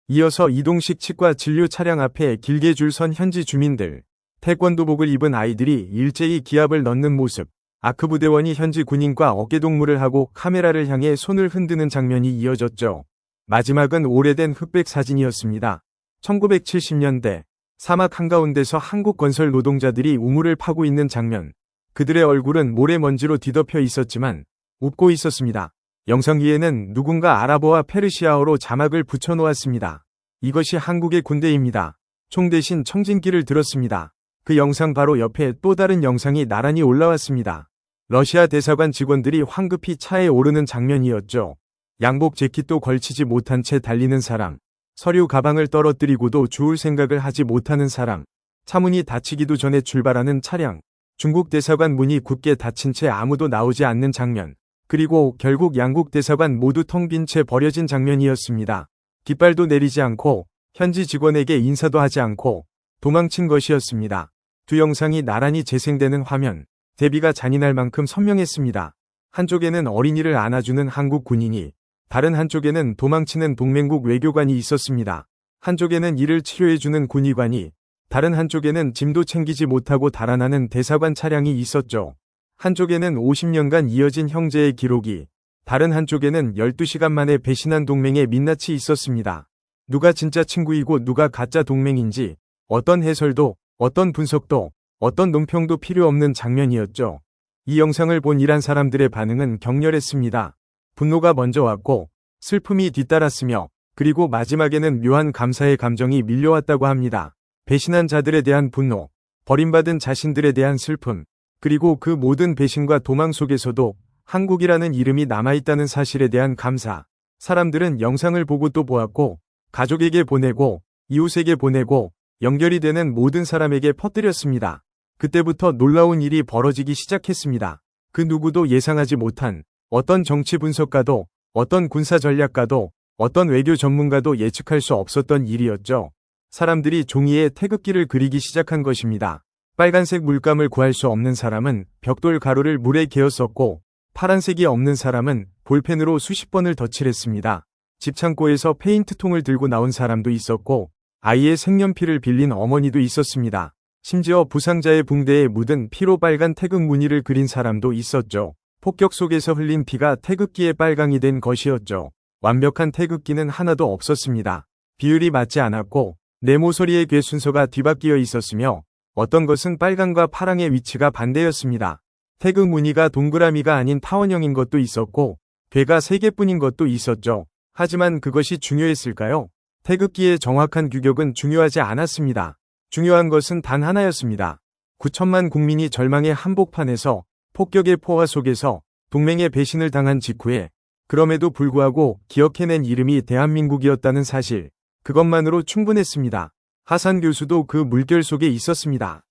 이어서 이동식 치과 진료 차량 앞에 길게 줄 선 현지 주민들, 태권도복을 입은 아이들이 일제히 기합을 넣는 모습, 아크부대원이 현지 군인과 어깨동무를 하고 카메라를 향해 손을 흔드는 장면이 이어졌죠. 마지막은 오래된 흑백 사진이었습니다. 1970년대 사막 한가운데서 한국 건설 노동자들이 우물을 파고 있는 장면. 그들의 얼굴은 모래먼지로 뒤덮여 있었지만 웃고 있었습니다. 영상 위에는 누군가 아랍어와 페르시아어로 자막을 붙여놓았습니다. 이것이 한국의 군대입니다. 총 대신 청진기를 들었습니다. 그 영상 바로 옆에 또 다른 영상이 나란히 올라왔습니다. 러시아 대사관 직원들이 황급히 차에 오르는 장면이었죠. 양복 재킷도 걸치지 못한 채 달리는 사람, 서류 가방을 떨어뜨리고도 주울 생각을 하지 못하는 사람, 차문이 닫히기도 전에 출발하는 차량, 중국 대사관 문이 굳게 닫힌 채 아무도 나오지 않는 장면, 그리고 결국 양국 대사관 모두 텅 빈 채 버려진 장면이었습니다. 깃발도 내리지 않고 현지 직원에게 인사도 하지 않고 도망친 것이었습니다. 두 영상이 나란히 재생되는 화면, 대비가 잔인할 만큼 선명했습니다. 한쪽에는 어린이를 안아주는 한국 군인이, 다른 한쪽에는 도망치는 동맹국 외교관이 있었습니다. 한쪽에는 이를 치료해주는 군의관이, 다른 한쪽에는 짐도 챙기지 못하고 달아나는 대사관 차량이 있었죠. 한쪽에는 50년간 이어진 형제의 기록이, 다른 한쪽에는 12시간 만에 배신한 동맹의 민낯이 있었습니다. 누가 진짜 친구이고 누가 가짜 동맹인지 어떤 해설도, 어떤 분석도, 어떤 논평도 필요 없는 장면이었죠. 이 영상을 본 이란 사람들의 반응은 격렬했습니다. 분노가 먼저 왔고 슬픔이 뒤따랐으며 그리고 마지막에는 묘한 감사의 감정이 밀려왔다고 합니다. 배신한 자들에 대한 분노, 버림받은 자신들에 대한 슬픔, 그리고 그 모든 배신과 도망 속에서도 한국이라는 이름이 남아있다는 사실에 대한 감사. 사람들은 영상을 보고 또 보았고 가족에게 보내고 이웃에게 보내고 연결이 되는 모든 사람에게 퍼뜨렸습니다. 그때부터 놀라운 일이 벌어지기 시작했습니다. 그 누구도 예상하지 못한, 어떤 정치 분석가도, 어떤 군사 전략가도, 어떤 외교 전문가도 예측할 수 없었던 일이었죠. 사람들이 종이에 태극기를 그리기 시작한 것입니다. 빨간색 물감을 구할 수 없는 사람은 벽돌 가루를 물에 개었었고, 파란색이 없는 사람은 볼펜으로 수십 번을 덧칠했습니다. 집 창고에서 페인트통을 들고 나온 사람도 있었고, 아이의 색연필을 빌린 어머니도 있었습니다. 심지어 부상자의 붕대에 묻은 피로 빨간 태극 무늬를 그린 사람도 있었죠. 폭격 속에서 흘린 피가 태극기에 빨강이 된 것이었죠. 완벽한 태극기는 하나도 없었습니다. 비율이 맞지 않았고 네모소리의 궤 순서가 뒤바뀌어 있었으며 어떤 것은 빨강과 파랑의 위치가 반대였습니다. 태극 무늬가 동그라미가 아닌 타원형인 것도 있었고 궤가 3개뿐인 것도 있었죠. 하지만 그것이 중요했을까요? 태극기의 정확한 규격은 중요하지 않았습니다. 중요한 것은 단 하나였습니다. 9천만 국민이 절망의 한복판에서 폭격의 포화 속에서 동맹의 배신을 당한 직후에 그럼에도 불구하고 기억해낸 이름이 대한민국이었다는 사실. 그것만으로 충분했습니다. 하산 교수도 그 물결 속에 있었습니다.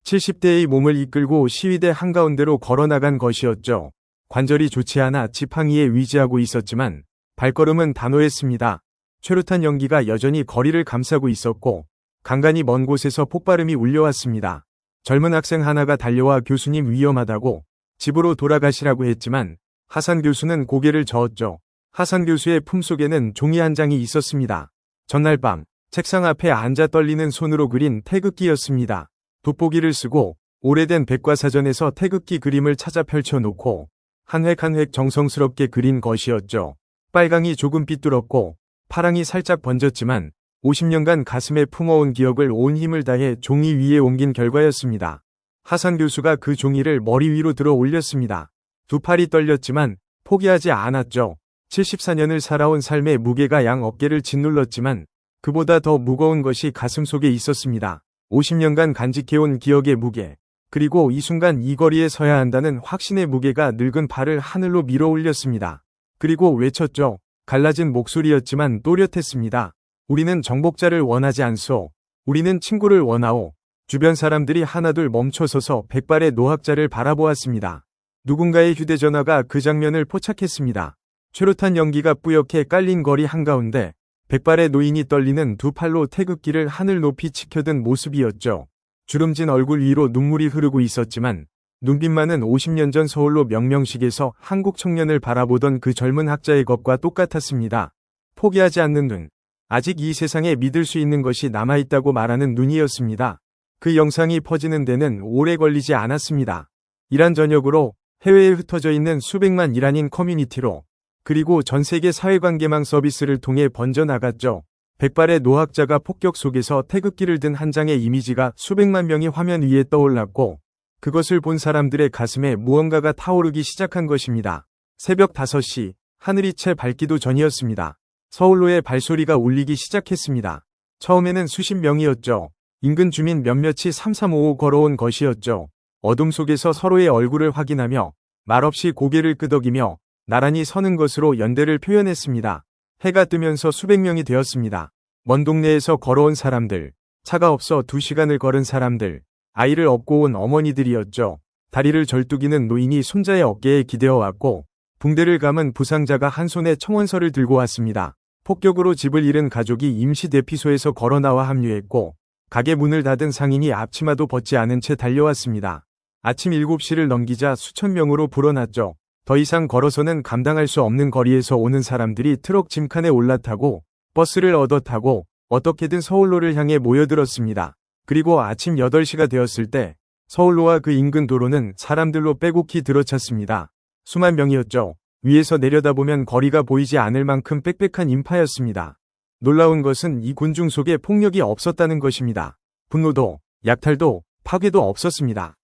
70대의 몸을 이끌고 시위대 한가운데로 걸어나간 것이었죠. 관절이 좋지 않아 지팡이에 위지하고 있었지만 발걸음은 단호했습니다. 최루탄 연기가 여전히 거리를 감싸고 있었고 간간히 먼 곳에서 폭발음이 울려왔습니다. 젊은 학생 하나가 달려와 교수님 위험하다고 집으로 돌아가시라고 했지만 하산 교수는 고개를 저었죠. 하산 교수의 품속에는 종이 한 장이 있었습니다. 전날 밤 책상 앞에 앉아 떨리는 손으로 그린 태극기였습니다. 돋보기를 쓰고 오래된 백과사전에서 태극기 그림을 찾아 펼쳐놓고 한 획 한 획 정성스럽게 그린 것이었죠. 빨강이 조금 삐뚤었고 파랑이 살짝 번졌지만 50년간 가슴에 품어온 기억을 온 힘을 다해 종이 위에 옮긴 결과였습니다. 하산 교수가 그 종이를 머리 위로 들어 올렸습니다. 두 팔이 떨렸지만 포기하지 않았죠. 74년을 살아온 삶의 무게가 양 어깨를 짓눌렀지만 그보다 더 무거운 것이 가슴 속에 있었습니다. 50년간 간직해온 기억의 무게, 그리고 이 순간 이 거리에 서야 한다는 확신의 무게가 늙은 발을 하늘로 밀어 올렸습니다. 그리고 외쳤죠. 갈라진 목소리였지만 또렷했습니다. 우리는 정복자를 원하지 않소. 우리는 친구를 원하오. 주변 사람들이 하나둘 멈춰서서 백발의 노학자를 바라보았습니다. 누군가의 휴대전화가 그 장면을 포착했습니다. 최루탄 연기가 뿌옇게 깔린 거리 한가운데 백발의 노인이 떨리는 두 팔로 태극기를 하늘 높이 치켜든 모습이었죠. 주름진 얼굴 위로 눈물이 흐르고 있었지만 눈빛만은 50년 전 서울로 명명식에서 한국 청년을 바라보던 그 젊은 학자의 것과 똑같았습니다. 포기하지 않는 눈. 아직 이 세상에 믿을 수 있는 것이 남아있다고 말하는 눈이었습니다. 그 영상이 퍼지는 데는 오래 걸리지 않았습니다. 이란 전역으로 해외에 흩어져 있는 수백만 이란인 커뮤니티로 그리고 전 세계 사회관계망 서비스를 통해 번져나갔죠. 백발의 노학자가 폭격 속에서 태극기를 든 한 장의 이미지가 수백만 명이 화면 위에 떠올랐고 그것을 본 사람들의 가슴에 무언가가 타오르기 시작한 것입니다. 새벽 5시, 하늘이 채 밝기도 전이었습니다. 서울로의 발소리가 울리기 시작했습니다. 처음에는 수십 명이었죠. 인근 주민 몇몇이 3355 걸어온 것이었죠. 어둠 속에서 서로의 얼굴을 확인하며 말없이 고개를 끄덕이며 나란히 서는 것으로 연대를 표현했습니다. 해가 뜨면서 수백 명이 되었습니다. 먼 동네에서 걸어온 사람들, 차가 없어 2시간을 걸은 사람들, 아이를 업고 온 어머니들이었죠. 다리를 절뚝이는 노인이 손자의 어깨에 기대어 왔고 붕대를 감은 부상자가 한 손에 청원서를 들고 왔습니다. 폭격으로 집을 잃은 가족이 임시 대피소에서 걸어 나와 합류했고 가게 문을 닫은 상인이 앞치마도 벗지 않은 채 달려왔습니다. 아침 7시를 넘기자 수천 명으로 불어났죠. 더 이상 걸어서는 감당할 수 없는 거리에서 오는 사람들이 트럭 짐칸에 올라타고 버스를 얻어 타고 어떻게든 서울로를 향해 모여들었습니다. 그리고 아침 8시가 되었을 때 서울로와 그 인근 도로는 사람들로 빼곡히 들어찼습니다. 수만 명이었죠. 위에서 내려다보면 거리가 보이지 않을 만큼 빽빽한 인파였습니다. 놀라운 것은 이 군중 속에 폭력이 없었다는 것입니다. 분노도, 약탈도, 파괴도 없었습니다.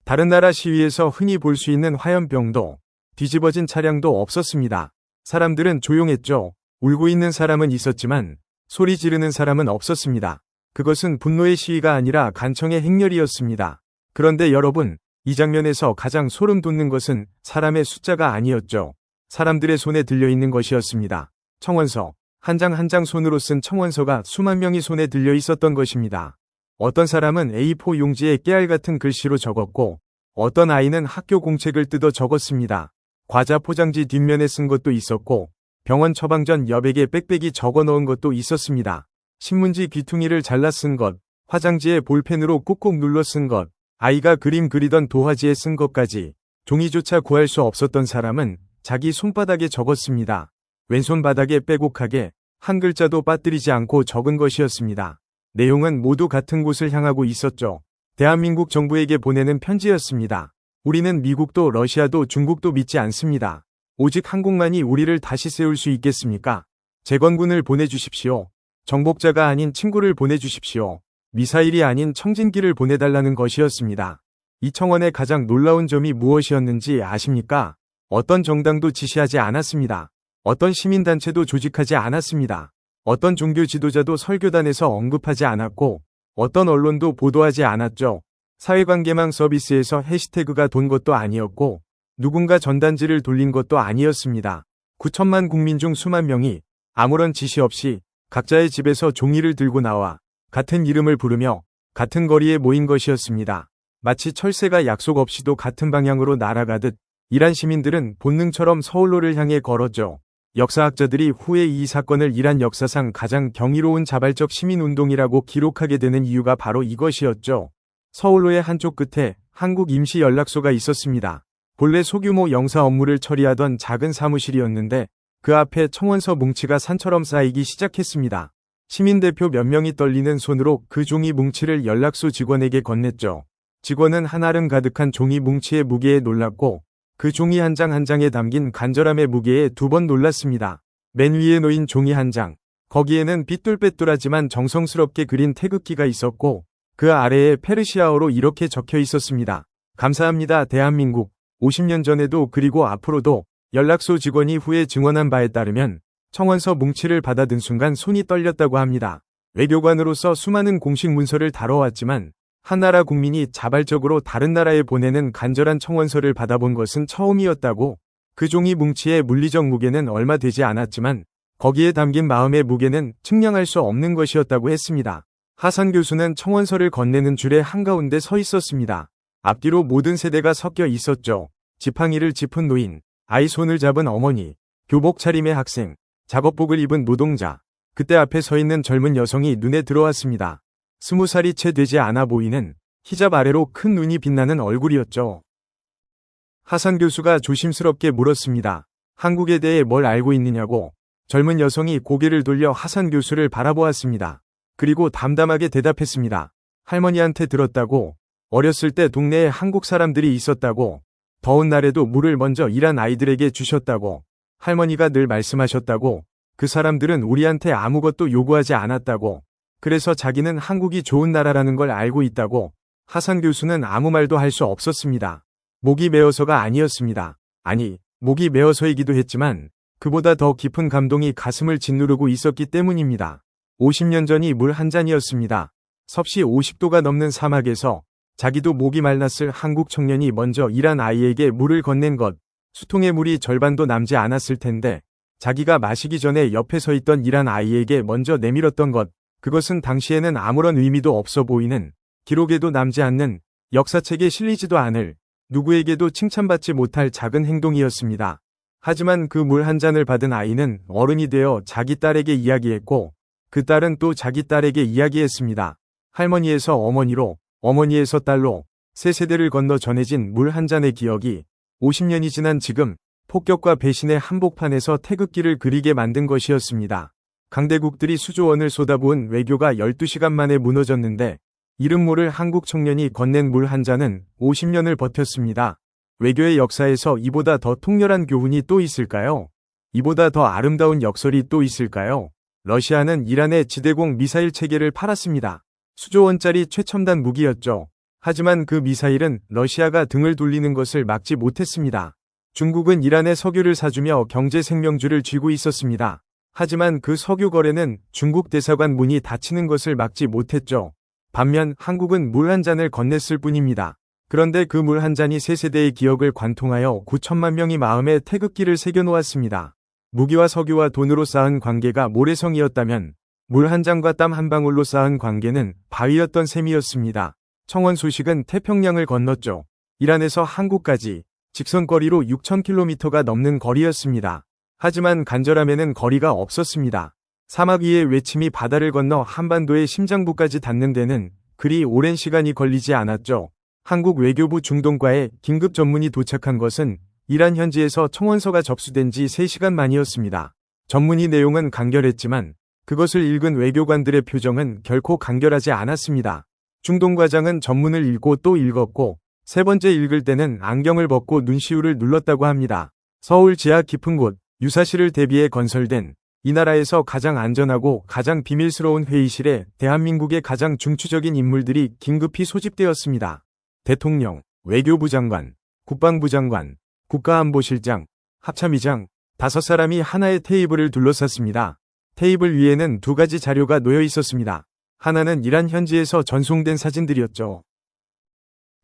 다른 나라 시위에서 흔히 볼 수 있는 화염병도, 뒤집어진 차량도 없었습니다. 사람들은 조용했죠. 울고 있는 사람은 있었지만 소리 지르는 사람은 없었습니다. 그것은 분노의 시위가 아니라 간청의 행렬이었습니다. 그런데 여러분, 이 장면에서 가장 소름 돋는 것은 사람의 숫자가 아니었죠. 사람들의 손에 들려있는 것이었습니다. 청원서, 한 장 한 장 손으로 쓴 청원서가 수만 명이 손에 들려 있었던 것입니다. 어떤 사람은 A4 용지에 깨알 같은 글씨로 적었고 어떤 아이는 학교 공책을 뜯어 적었습니다. 과자 포장지 뒷면에 쓴 것도 있었고 병원 처방전 여백에 빽빽이 적어 넣은 것도 있었습니다. 신문지 귀퉁이를 잘라 쓴 것, 화장지에 볼펜으로 꾹꾹 눌러 쓴 것, 아이가 그림 그리던 도화지에 쓴 것까지 종이조차 구할 수 없었던 사람은 자기 손바닥에 적었습니다. 왼손 바닥에 빼곡하게 한 글자도 빠뜨리지 않고 적은 것이었습니다. 내용은 모두 같은 곳을 향하고 있었죠. 대한민국 정부에게 보내는 편지였습니다. 우리는 미국도 러시아도 중국도 믿지 않습니다. 오직 한국만이 우리를 다시 세울 수 있겠습니까? 재건군을 보내주십시오. 정복자가 아닌 친구를 보내주십시오. 미사일이 아닌 청진기를 보내달라는 것이었습니다. 이 청원의 가장 놀라운 점이 무엇이었는지 아십니까? 어떤 정당도 지시하지 않았습니다. 어떤 시민단체도 조직하지 않았습니다. 어떤 종교 지도자도 설교단에서 언급하지 않았고 어떤 언론도 보도하지 않았죠. 사회관계망 서비스에서 해시태그가 돈 것도 아니었고 누군가 전단지를 돌린 것도 아니었습니다. 9천만 국민 중 수만 명이 아무런 지시 없이 각자의 집에서 종이를 들고 나와 같은 이름을 부르며 같은 거리에 모인 것이었습니다. 마치 철새가 약속 없이도 같은 방향으로 날아가듯 이란 시민들은 본능처럼 서울로를 향해 걸었죠. 역사학자들이 후에 이 사건을 이란 역사상 가장 경이로운 자발적 시민운동이라고 기록하게 되는 이유가 바로 이것이었죠. 서울로의 한쪽 끝에 한국 임시연락소가 있었습니다. 본래 소규모 영사 업무를 처리하던 작은 사무실이었는데 그 앞에 청원서 뭉치가 산처럼 쌓이기 시작했습니다. 시민대표 몇 명이 떨리는 손으로 그 종이 뭉치를 연락소 직원에게 건넸죠. 직원은 한아름 가득한 종이 뭉치의 무게에 놀랐고 그 종이 한 장 한 장에 담긴 간절함의 무게에 2번 놀랐습니다. 맨 위에 놓인 종이 한 장, 거기에는 삐뚤빼뚤하지만 정성스럽게 그린 태극기가 있었고 그 아래에 페르시아어로 이렇게 적혀 있었습니다. 감사합니다 대한민국. 50년 전에도 그리고 앞으로도 연락소 직원이 후에 증언한 바에 따르면 청원서 뭉치를 받아든 순간 손이 떨렸다고 합니다. 외교관으로서 수많은 공식 문서를 다뤄왔지만 한 나라 국민이 자발적으로 다른 나라에 보내는 간절한 청원서를 받아본 것은 처음이었다고. 그 종이 뭉치의 물리적 무게는 얼마 되지 않았지만 거기에 담긴 마음의 무게는 측량할 수 없는 것이었다고 했습니다. 하산 교수는 청원서를 건네는 줄의 한가운데 서 있었습니다. 앞뒤로 모든 세대가 섞여 있었죠. 지팡이를 짚은 노인, 아이 손을 잡은 어머니, 교복 차림의 학생, 작업복을 입은 노동자, 그때 앞에 서 있는 젊은 여성이 눈에 들어왔습니다. 20살이 채 되지 않아 보이는 히잡 아래로 큰 눈이 빛나는 얼굴이었죠. 하산 교수가 조심스럽게 물었습니다. 한국에 대해 뭘 알고 있느냐고. 젊은 여성이 고개를 돌려 하산 교수를 바라보았습니다. 그리고 담담하게 대답했습니다. 할머니한테 들었다고. 어렸을 때 동네에 한국 사람들이 있었다고. 더운 날에도 물을 먼저 일한 아이들에게 주셨다고. 할머니가 늘 말씀하셨다고. 그 사람들은 우리한테 아무것도 요구하지 않았다고. 그래서 자기는 한국이 좋은 나라라는 걸 알고 있다고. 하산 교수는 아무 말도 할 수 없었습니다. 목이 메어서가 아니었습니다. 아니, 목이 메어서이기도 했지만 그보다 더 깊은 감동이 가슴을 짓누르고 있었기 때문입니다. 50년 전이 물 한 잔이었습니다. 섭씨 50도가 넘는 사막에서 자기도 목이 말랐을 한국 청년이 먼저 일한 아이에게 물을 건넨 것, 수통의 물이 절반도 남지 않았을 텐데 자기가 마시기 전에 옆에 서 있던 일한 아이에게 먼저 내밀었던 것, 그것은 당시에는 아무런 의미도 없어 보이는, 기록에도 남지 않는, 역사책에 실리지도 않을, 누구에게도 칭찬받지 못할 작은 행동이었습니다. 하지만 그 물 한 잔을 받은 아이는 어른이 되어 자기 딸에게 이야기했고 그 딸은 또 자기 딸에게 이야기했습니다. 할머니에서 어머니로, 어머니에서 딸로 세 세대를 건너 전해진 물 한 잔의 기억이 50년이 지난 지금 폭격과 배신의 한복판에서 태극기를 그리게 만든 것이었습니다. 강대국들이 수조원을 쏟아부은 외교가 12시간 만에 무너졌는데 이름 모를 한국 청년이 건넨 물 한 잔은 50년을 버텼습니다. 외교의 역사에서 이보다 더 통렬한 교훈이 또 있을까요? 이보다 더 아름다운 역설이 또 있을까요? 러시아는 이란에 지대공 미사일 체계를 팔았습니다. 수조원짜리 최첨단 무기였죠. 하지만 그 미사일은 러시아가 등을 돌리는 것을 막지 못했습니다. 중국은 이란에 석유를 사주며 경제 생명줄을 쥐고 있었습니다. 하지만 그 석유 거래는 중국 대사관 문이 닫히는 것을 막지 못했죠. 반면 한국은 물 한 잔을 건넸을 뿐입니다. 그런데 그 물 한 잔이 세 세대의 기억을 관통하여 9천만 명이 마음에 태극기를 새겨놓았습니다. 무기와 석유와 돈으로 쌓은 관계가 모래성이었다면 물 한 잔과 땀 한 방울로 쌓은 관계는 바위였던 셈이었습니다. 청원 소식은 태평양을 건넜죠. 이란에서 한국까지 직선거리로 6,000km가 넘는 거리였습니다. 하지만 간절함에는 거리가 없었습니다. 사막 위의 외침이 바다를 건너 한반도의 심장부까지 닿는 데는 그리 오랜 시간이 걸리지 않았죠. 한국 외교부 중동과에 긴급 전문이 도착한 것은 이란 현지에서 청원서가 접수된 지 3시간 만이었습니다. 전문의 내용은 간결했지만 그것을 읽은 외교관들의 표정은 결코 간결하지 않았습니다. 중동과장은 전문을 읽고 또 읽었고 세 번째 읽을 때는 안경을 벗고 눈시울을 눌렀다고 합니다. 서울 지하 깊은 곳, 유사시를 대비해 건설된 이 나라에서 가장 안전하고 가장 비밀스러운 회의실에 대한민국의 가장 중추적인 인물들이 긴급히 소집되었습니다. 대통령, 외교부 장관, 국방부 장관, 국가안보실장, 합참의장, 5사람이 하나의 테이블을 둘러쌌습니다. 테이블 위에는 2가지 자료가 놓여 있었습니다. 하나는 이란 현지에서 전송된 사진들이었죠.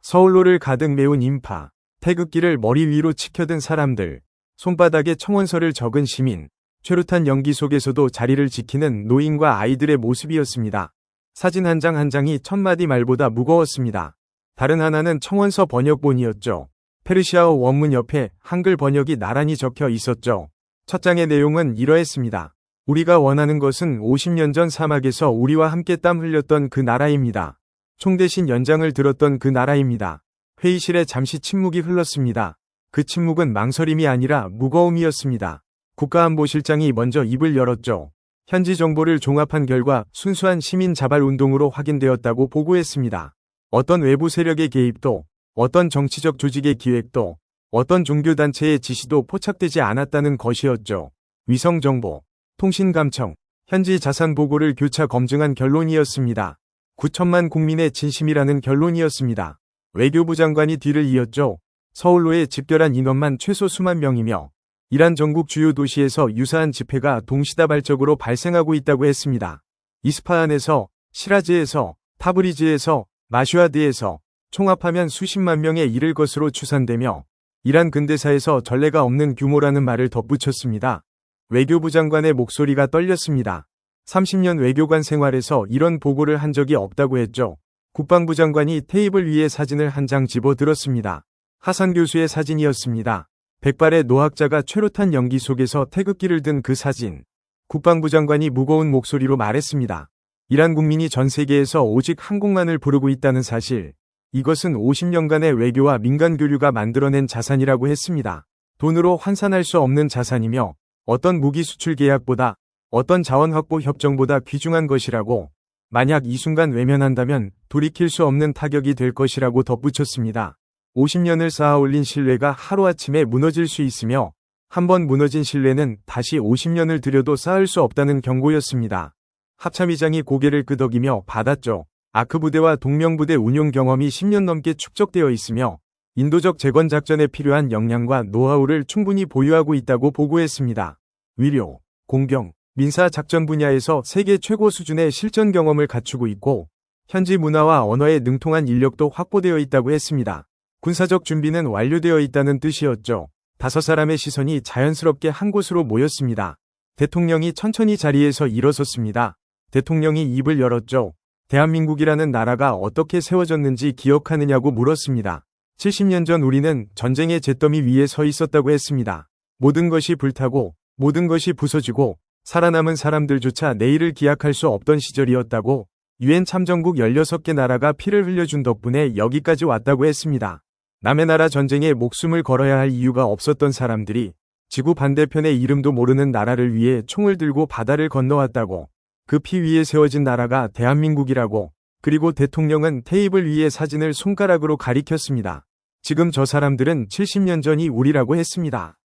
서울로를 가득 메운 인파, 태극기를 머리 위로 치켜든 사람들, 손바닥에 청원서를 적은 시민, 최루탄 연기 속에서도 자리를 지키는 노인과 아이들의 모습이었습니다. 사진 한 장 한 장이 1000마디 말보다 무거웠습니다. 다른 하나는 청원서 번역본이었죠. 페르시아어 원문 옆에 한글 번역이 나란히 적혀 있었죠. 첫 장의 내용은 이러했습니다. 우리가 원하는 것은 50년 전 사막에서 우리와 함께 땀 흘렸던 그 나라입니다. 총 대신 연장을 들었던 그 나라입니다. 회의실에 잠시 침묵이 흘렀습니다. 그 침묵은 망설임이 아니라 무거움이었습니다. 국가안보실장이 먼저 입을 열었죠. 현지 정보를 종합한 결과 순수한 시민 자발 운동으로 확인되었다고 보고했습니다. 어떤 외부 세력의 개입도, 어떤 정치적 조직의 기획도, 어떤 종교단체의 지시도 포착되지 않았다는 것이었죠. 위성정보, 통신감청, 현지 자산 보고를 교차 검증한 결론이었습니다. 9천만 국민의 진심이라는 결론이었습니다. 외교부 장관이 뒤를 이었죠. 서울로의 집결한 인원만 최소 수만 명이며 이란 전국 주요 도시에서 유사한 집회가 동시다발적으로 발생하고 있다고 했습니다. 이스파한에서, 시라즈에서, 타브리즈에서, 마슈아드에서 총합하면 수십만 명에 이를 것으로 추산되며 이란 근대사에서 전례가 없는 규모라는 말을 덧붙였습니다. 외교부 장관의 목소리가 떨렸습니다. 30년 외교관 생활에서 이런 보고를 한 적이 없다고 했죠. 국방부 장관이 테이블 위에 사진을 한 장 집어 들었습니다. 하산 교수의 사진이었습니다. 백발의 노학자가 최루탄 연기 속에서 태극기를 든 그 사진. 국방부 장관이 무거운 목소리로 말했습니다. 이란 국민이 전 세계에서 오직 한국만을 부르고 있다는 사실. 이것은 50년간의 외교와 민간 교류가 만들어낸 자산이라고 했습니다. 돈으로 환산할 수 없는 자산이며 어떤 무기 수출 계약보다 어떤 자원 확보 협정보다 귀중한 것이라고, 만약 이 순간 외면한다면 돌이킬 수 없는 타격이 될 것이라고 덧붙였습니다. 50년을 쌓아올린 신뢰가 하루아침에 무너질 수 있으며 한번 무너진 신뢰는 다시 50년을 들여도 쌓을 수 없다는 경고였습니다. 합참의장이 고개를 끄덕이며 받았죠. 아크 부대와 동명부대 운용 경험이 10년 넘게 축적되어 있으며 인도적 재건 작전에 필요한 역량과 노하우를 충분히 보유하고 있다고 보고했습니다. 위료, 공병, 민사 작전 분야에서 세계 최고 수준의 실전 경험을 갖추고 있고 현지 문화와 언어에 능통한 인력도 확보되어 있다고 했습니다. 군사적 준비는 완료되어 있다는 뜻이었죠. 5사람의 시선이 자연스럽게 한 곳으로 모였습니다. 대통령이 천천히 자리에서 일어섰습니다. 대통령이 입을 열었죠. 대한민국이라는 나라가 어떻게 세워졌는지 기억하느냐고 물었습니다. 70년 전 우리는 전쟁의 잿더미 위에 서 있었다고 했습니다. 모든 것이 불타고 모든 것이 부서지고 살아남은 사람들조차 내일을 기약할 수 없던 시절이었다고 유엔 참전국 16개 나라가 피를 흘려준 덕분에 여기까지 왔다고 했습니다. 남의 나라 전쟁에 목숨을 걸어야 할 이유가 없었던 사람들이 지구 반대편의 이름도 모르는 나라를 위해 총을 들고 바다를 건너왔다고 그 피 위에 세워진 나라가 대한민국이라고 그리고 대통령은 테이블 위에 사진을 손가락으로 가리켰습니다. 지금 저 사람들은 70년 전이 우리라고 했습니다.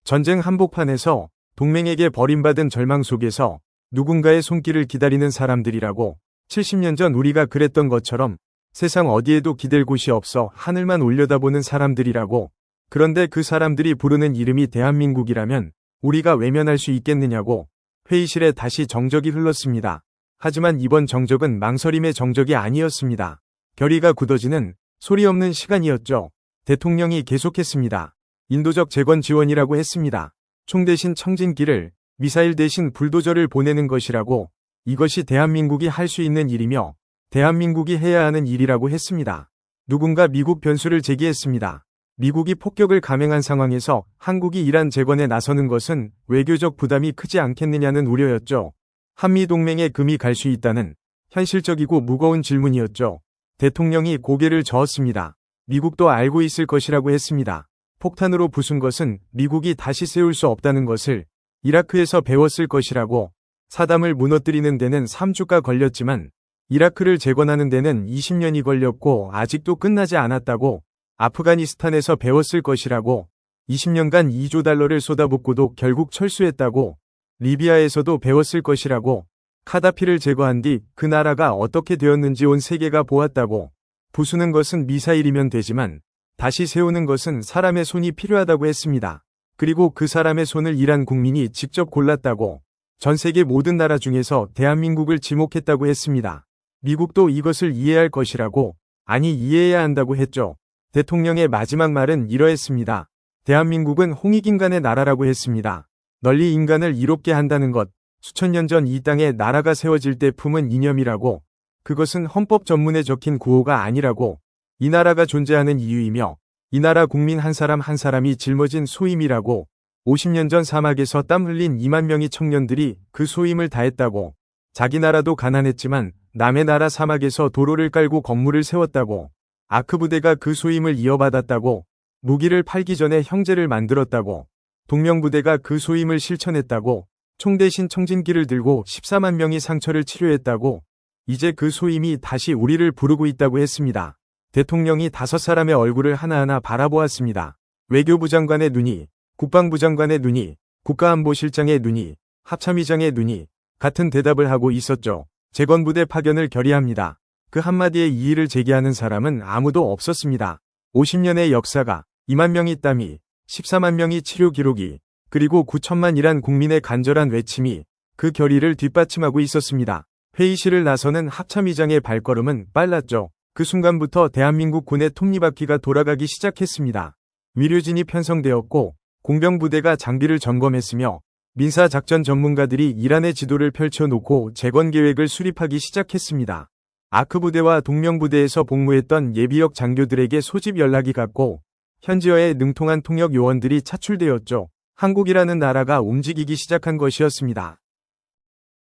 전쟁 한복판에서 동맹에게 버림받은 절망 속에서 누군가의 손길을 기다리는 사람들이라고 70년 전 우리가 그랬던 것처럼 세상 어디에도 기댈 곳이 없어 하늘만 올려다보는 사람들이라고 그런데 그 사람들이 부르는 이름이 대한민국이라면 우리가 외면할 수 있겠느냐고 회의실에 다시 정적이 흘렀습니다. 하지만 이번 정적은 망설임의 정적이 아니었습니다. 결의가 굳어지는 소리 없는 시간이었죠. 대통령이 계속했습니다. 인도적 재건 지원이라고 했습니다. 총 대신 청진기를 미사일 대신 불도저를 보내는 것이라고 이것이 대한민국이 할 수 있는 일이며 대한민국이 해야 하는 일이라고 했습니다. 누군가 미국 변수를 제기했습니다. 미국이 폭격을 감행한 상황에서 한국이 이란 재건에 나서는 것은 외교적 부담이 크지 않겠느냐는 우려였죠. 한미동맹에 금이 갈 수 있다는 현실적이고 무거운 질문이었죠. 대통령이 고개를 저었습니다. 미국도 알고 있을 것이라고 했습니다. 폭탄으로 부순 것은 미국이 다시 세울 수 없다는 것을 이라크에서 배웠을 것이라고 사담을 무너뜨리는 데는 3주가 걸렸지만 이라크를 재건하는 데는 20년이 걸렸고 아직도 끝나지 않았다고 아프가니스탄에서 배웠을 것이라고 20년간 2조 달러를 쏟아붓고도 결국 철수했다고 리비아에서도 배웠을 것이라고 카다피를 제거한 뒤 그 나라가 어떻게 되었는지 온 세계가 보았다고 부수는 것은 미사일이면 되지만 다시 세우는 것은 사람의 손이 필요하다고 했습니다. 그리고 그 사람의 손을 이란 국민이 직접 골랐다고 전 세계 모든 나라 중에서 대한민국을 지목했다고 했습니다. 미국도 이것을 이해할 것이라고 아니 이해해야 한다고 했죠. 대통령의 마지막 말은 이러했습니다. 대한민국은 홍익인간의 나라라고 했습니다. 널리 인간을 이롭게 한다는 것, 수천 년 전 이 땅에 나라가 세워질 때 품은 이념이라고 그것은 헌법 전문에 적힌 구호가 아니라고 이 나라가 존재하는 이유이며 이 나라 국민 한 사람 한 사람이 짊어진 소임이라고 50년 전 사막에서 땀 흘린 2만 명의 청년들이 그 소임을 다했다고 자기 나라도 가난했지만 남의 나라 사막에서 도로를 깔고 건물을 세웠다고 아크 부대가 그 소임을 이어받았다고 무기를 팔기 전에 형제를 만들었다고 동명부대가 그 소임을 실천했다고 총 대신 청진기를 들고 14만 명이 상처를 치료했다고 이제 그 소임이 다시 우리를 부르고 있다고 했습니다. 대통령이 5사람의 얼굴을 하나하나 바라보았습니다. 외교부 장관의 눈이, 국방부 장관의 눈이, 국가안보실장의 눈이, 합참의장의 눈이 같은 대답을 하고 있었죠. 재건부대 파견을 결의합니다. 그 한마디에 이의를 제기하는 사람은 아무도 없었습니다. 50년의 역사가 2만 명이 땀이 14만 명이 치료 기록이 그리고 9천만이란 국민의 간절한 외침이 그 결의를 뒷받침하고 있었습니다. 회의실을 나서는 합참의장의 발걸음은 빨랐죠. 그 순간부터 대한민국 군의 톱니바퀴가 돌아가기 시작했습니다. 위료진이 편성되었고 공병부대가 장비를 점검했으며 민사작전 전문가들이 이란의 지도를 펼쳐놓고 재건 계획을 수립하기 시작했습니다. 아크부대와 동명부대에서 복무했던 예비역 장교들에게 소집 연락이 갔고 현지어에 능통한 통역 요원들이 차출되었죠. 한국이라는 나라가 움직이기 시작한 것이었습니다.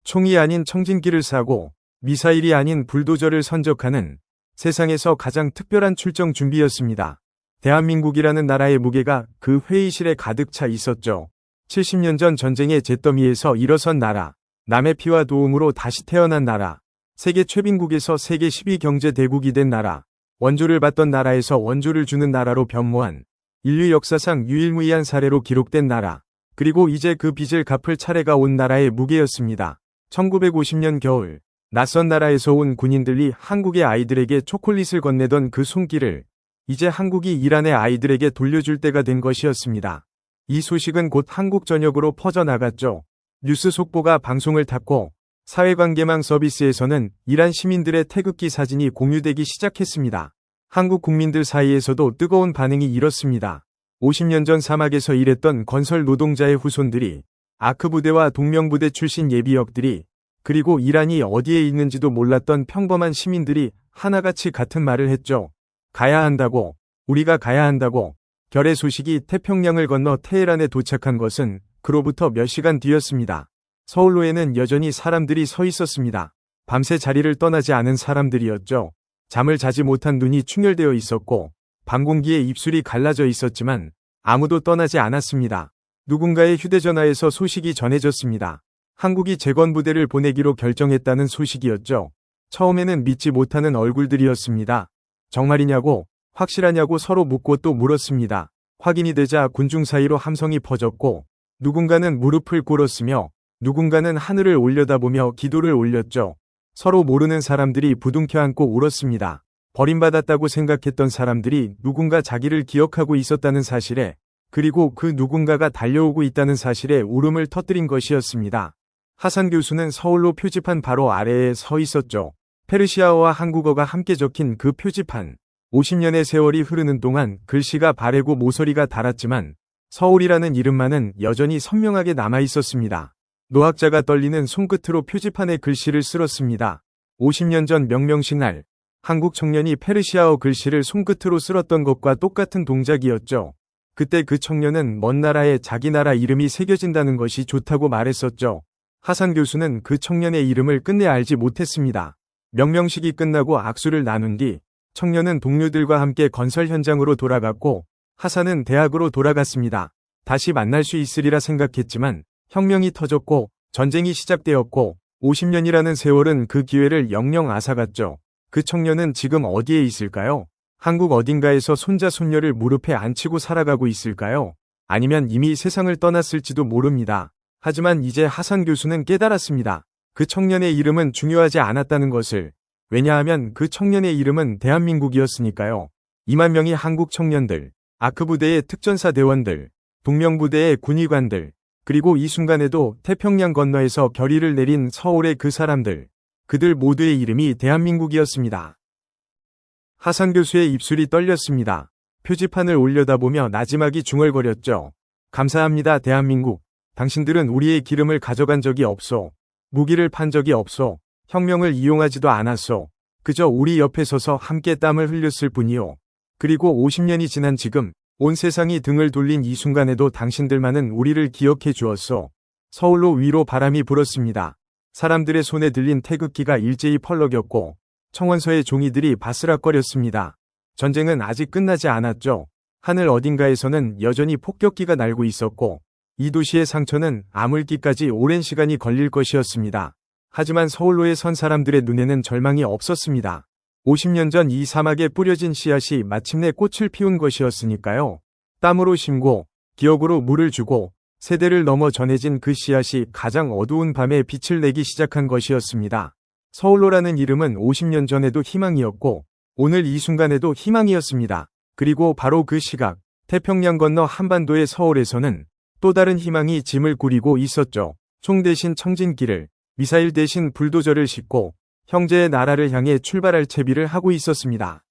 총이 아닌 청진기를 사고 미사일이 아닌 불도저를 선적하는 세상에서 가장 특별한 출정 준비였습니다. 대한민국이라는 나라의 무게가 그 회의실에 가득 차 있었죠. 70년 전 전쟁의 잿더미에서 일어선 나라, 남의 피와 도움으로 다시 태어난 나라, 세계 최빈국에서 세계 10위 경제 대국이 된 나라, 원조를 받던 나라에서 원조를 주는 나라로 변모한 인류 역사상 유일무이한 사례로 기록된 나라, 그리고 이제 그 빚을 갚을 차례가 온 나라의 무게였습니다. 1950년 겨울, 낯선 나라에서 온 군인들이 한국의 아이들에게 초콜릿을 건네던 그 손길을 이제 한국이 이란의 아이들에게 돌려줄 때가 된 것이었습니다. 이 소식은 곧 한국 전역으로 퍼져나갔죠. 뉴스 속보가 방송을 탔고 사회관계망 서비스에서는 이란 시민들의 태극기 사진이 공유되기 시작했습니다. 한국 국민들 사이에서도 뜨거운 반응이 일었습니다. 50년 전 사막에서 일했던 건설 노동자의 후손들이, 아크 부대와 동명부대 출신 예비역들이, 그리고 이란이 어디에 있는지도 몰랐던 평범한 시민들이 하나같이 같은 말을 했죠. 가야 한다고, 우리가 가야 한다고. 결의 소식이 태평양을 건너 테헤란에 도착한 것은 그로부터 몇 시간 뒤였습니다. 서울로에는 여전히 사람들이 서 있었습니다. 밤새 자리를 떠나지 않은 사람들이었죠. 잠을 자지 못한 눈이 충혈되어 있었고 밤 공기에 입술이 갈라져 있었지만 아무도 떠나지 않았습니다. 누군가의 휴대전화에서 소식이 전해졌습니다. 한국이 재건부대를 보내기로 결정했다는 소식이었죠. 처음에는 믿지 못하는 얼굴들이었습니다. 정말이냐고, 확실하냐고 서로 묻고 또 물었습니다. 확인이 되자 군중 사이로 함성이 퍼졌고 누군가는 무릎을 꿇었으며 누군가는 하늘을 올려다보며 기도를 올렸죠. 서로 모르는 사람들이 부둥켜 안고 울었습니다. 버림받았다고 생각했던 사람들이 누군가 자기를 기억하고 있었다는 사실에, 그리고 그 누군가가 달려오고 있다는 사실에 울음을 터뜨린 것이었습니다. 하산 교수는 서울로 표지판 바로 아래에 서 있었죠. 페르시아어와 한국어가 함께 적힌 그 표지판. 50년의 세월이 흐르는 동안 글씨가 바래고 모서리가 닳았지만 서울이라는 이름만은 여전히 선명하게 남아 있었습니다. 노학자가 떨리는 손끝으로 표지판에 글씨를 쓸었습니다. 50년 전 명명식 날, 한국 청년이 페르시아어 글씨를 손끝으로 쓸었던 것과 똑같은 동작이었죠. 그때 그 청년은 먼 나라에 자기 나라 이름이 새겨진다는 것이 좋다고 말했었죠. 하산 교수는 그 청년의 이름을 끝내 알지 못했습니다. 명명식이 끝나고 악수를 나눈 뒤 청년은 동료들과 함께 건설 현장으로 돌아갔고 하산은 대학으로 돌아갔습니다. 다시 만날 수 있으리라 생각했지만 혁명이 터졌고 전쟁이 시작되었고 50년이라는 세월은 그 기회를 영영 앗아갔죠. 그 청년은 지금 어디에 있을까요? 한국 어딘가에서 손자 손녀를 무릎에 안치고 살아가고 있을까요? 아니면 이미 세상을 떠났을지도 모릅니다. 하지만 이제 하산 교수는 깨달았습니다. 그 청년의 이름은 중요하지 않았다는 것을. 왜냐하면 그 청년의 이름은 대한민국이었으니까요. 2만 명의 한국 청년들, 아크부대의 특전사 대원들, 동명부대의 군의관들, 그리고 이 순간에도 태평양 건너에서 결의를 내린 서울의 그 사람들, 그들 모두의 이름이 대한민국이었습니다. 하산 교수의 입술이 떨렸습니다. 표지판을 올려다보며 나지막이 중얼거렸죠. 감사합니다 대한민국. 당신들은 우리의 기름을 가져간 적이 없소. 무기를 판 적이 없소. 혁명을 이용하지도 않았소. 그저 우리 옆에 서서 함께 땀을 흘렸을 뿐이요. 그리고 50년이 지난 지금 온 세상이 등을 돌린 이 순간에도 당신들만은 우리를 기억해 주었소. 서울로 위로 바람이 불었습니다. 사람들의 손에 들린 태극기가 일제히 펄럭였고 청원서의 종이들이 바스락거렸습니다. 전쟁은 아직 끝나지 않았죠. 하늘 어딘가에서는 여전히 폭격기가 날고 있었고 이 도시의 상처는 아물기까지 오랜 시간이 걸릴 것이었습니다. 하지만 서울로에 선 사람들의 눈에는 절망이 없었습니다. 50년 전 이 사막에 뿌려진 씨앗이 마침내 꽃을 피운 것이었으니까요. 땀으로 심고 기억으로 물을 주고 세대를 넘어 전해진 그 씨앗이 가장 어두운 밤에 빛을 내기 시작한 것이었습니다. 서울로라는 이름은 50년 전에도 희망이었고 오늘 이 순간에도 희망이었습니다. 그리고 바로 그 시각 태평양 건너 한반도의 서울에서는 또 다른 희망이 짐을 꾸리고 있었죠. 총 대신 청진기를, 미사일 대신 불도저를 싣고 형제의 나라를 향해 출발할 채비를 하고 있었습니다.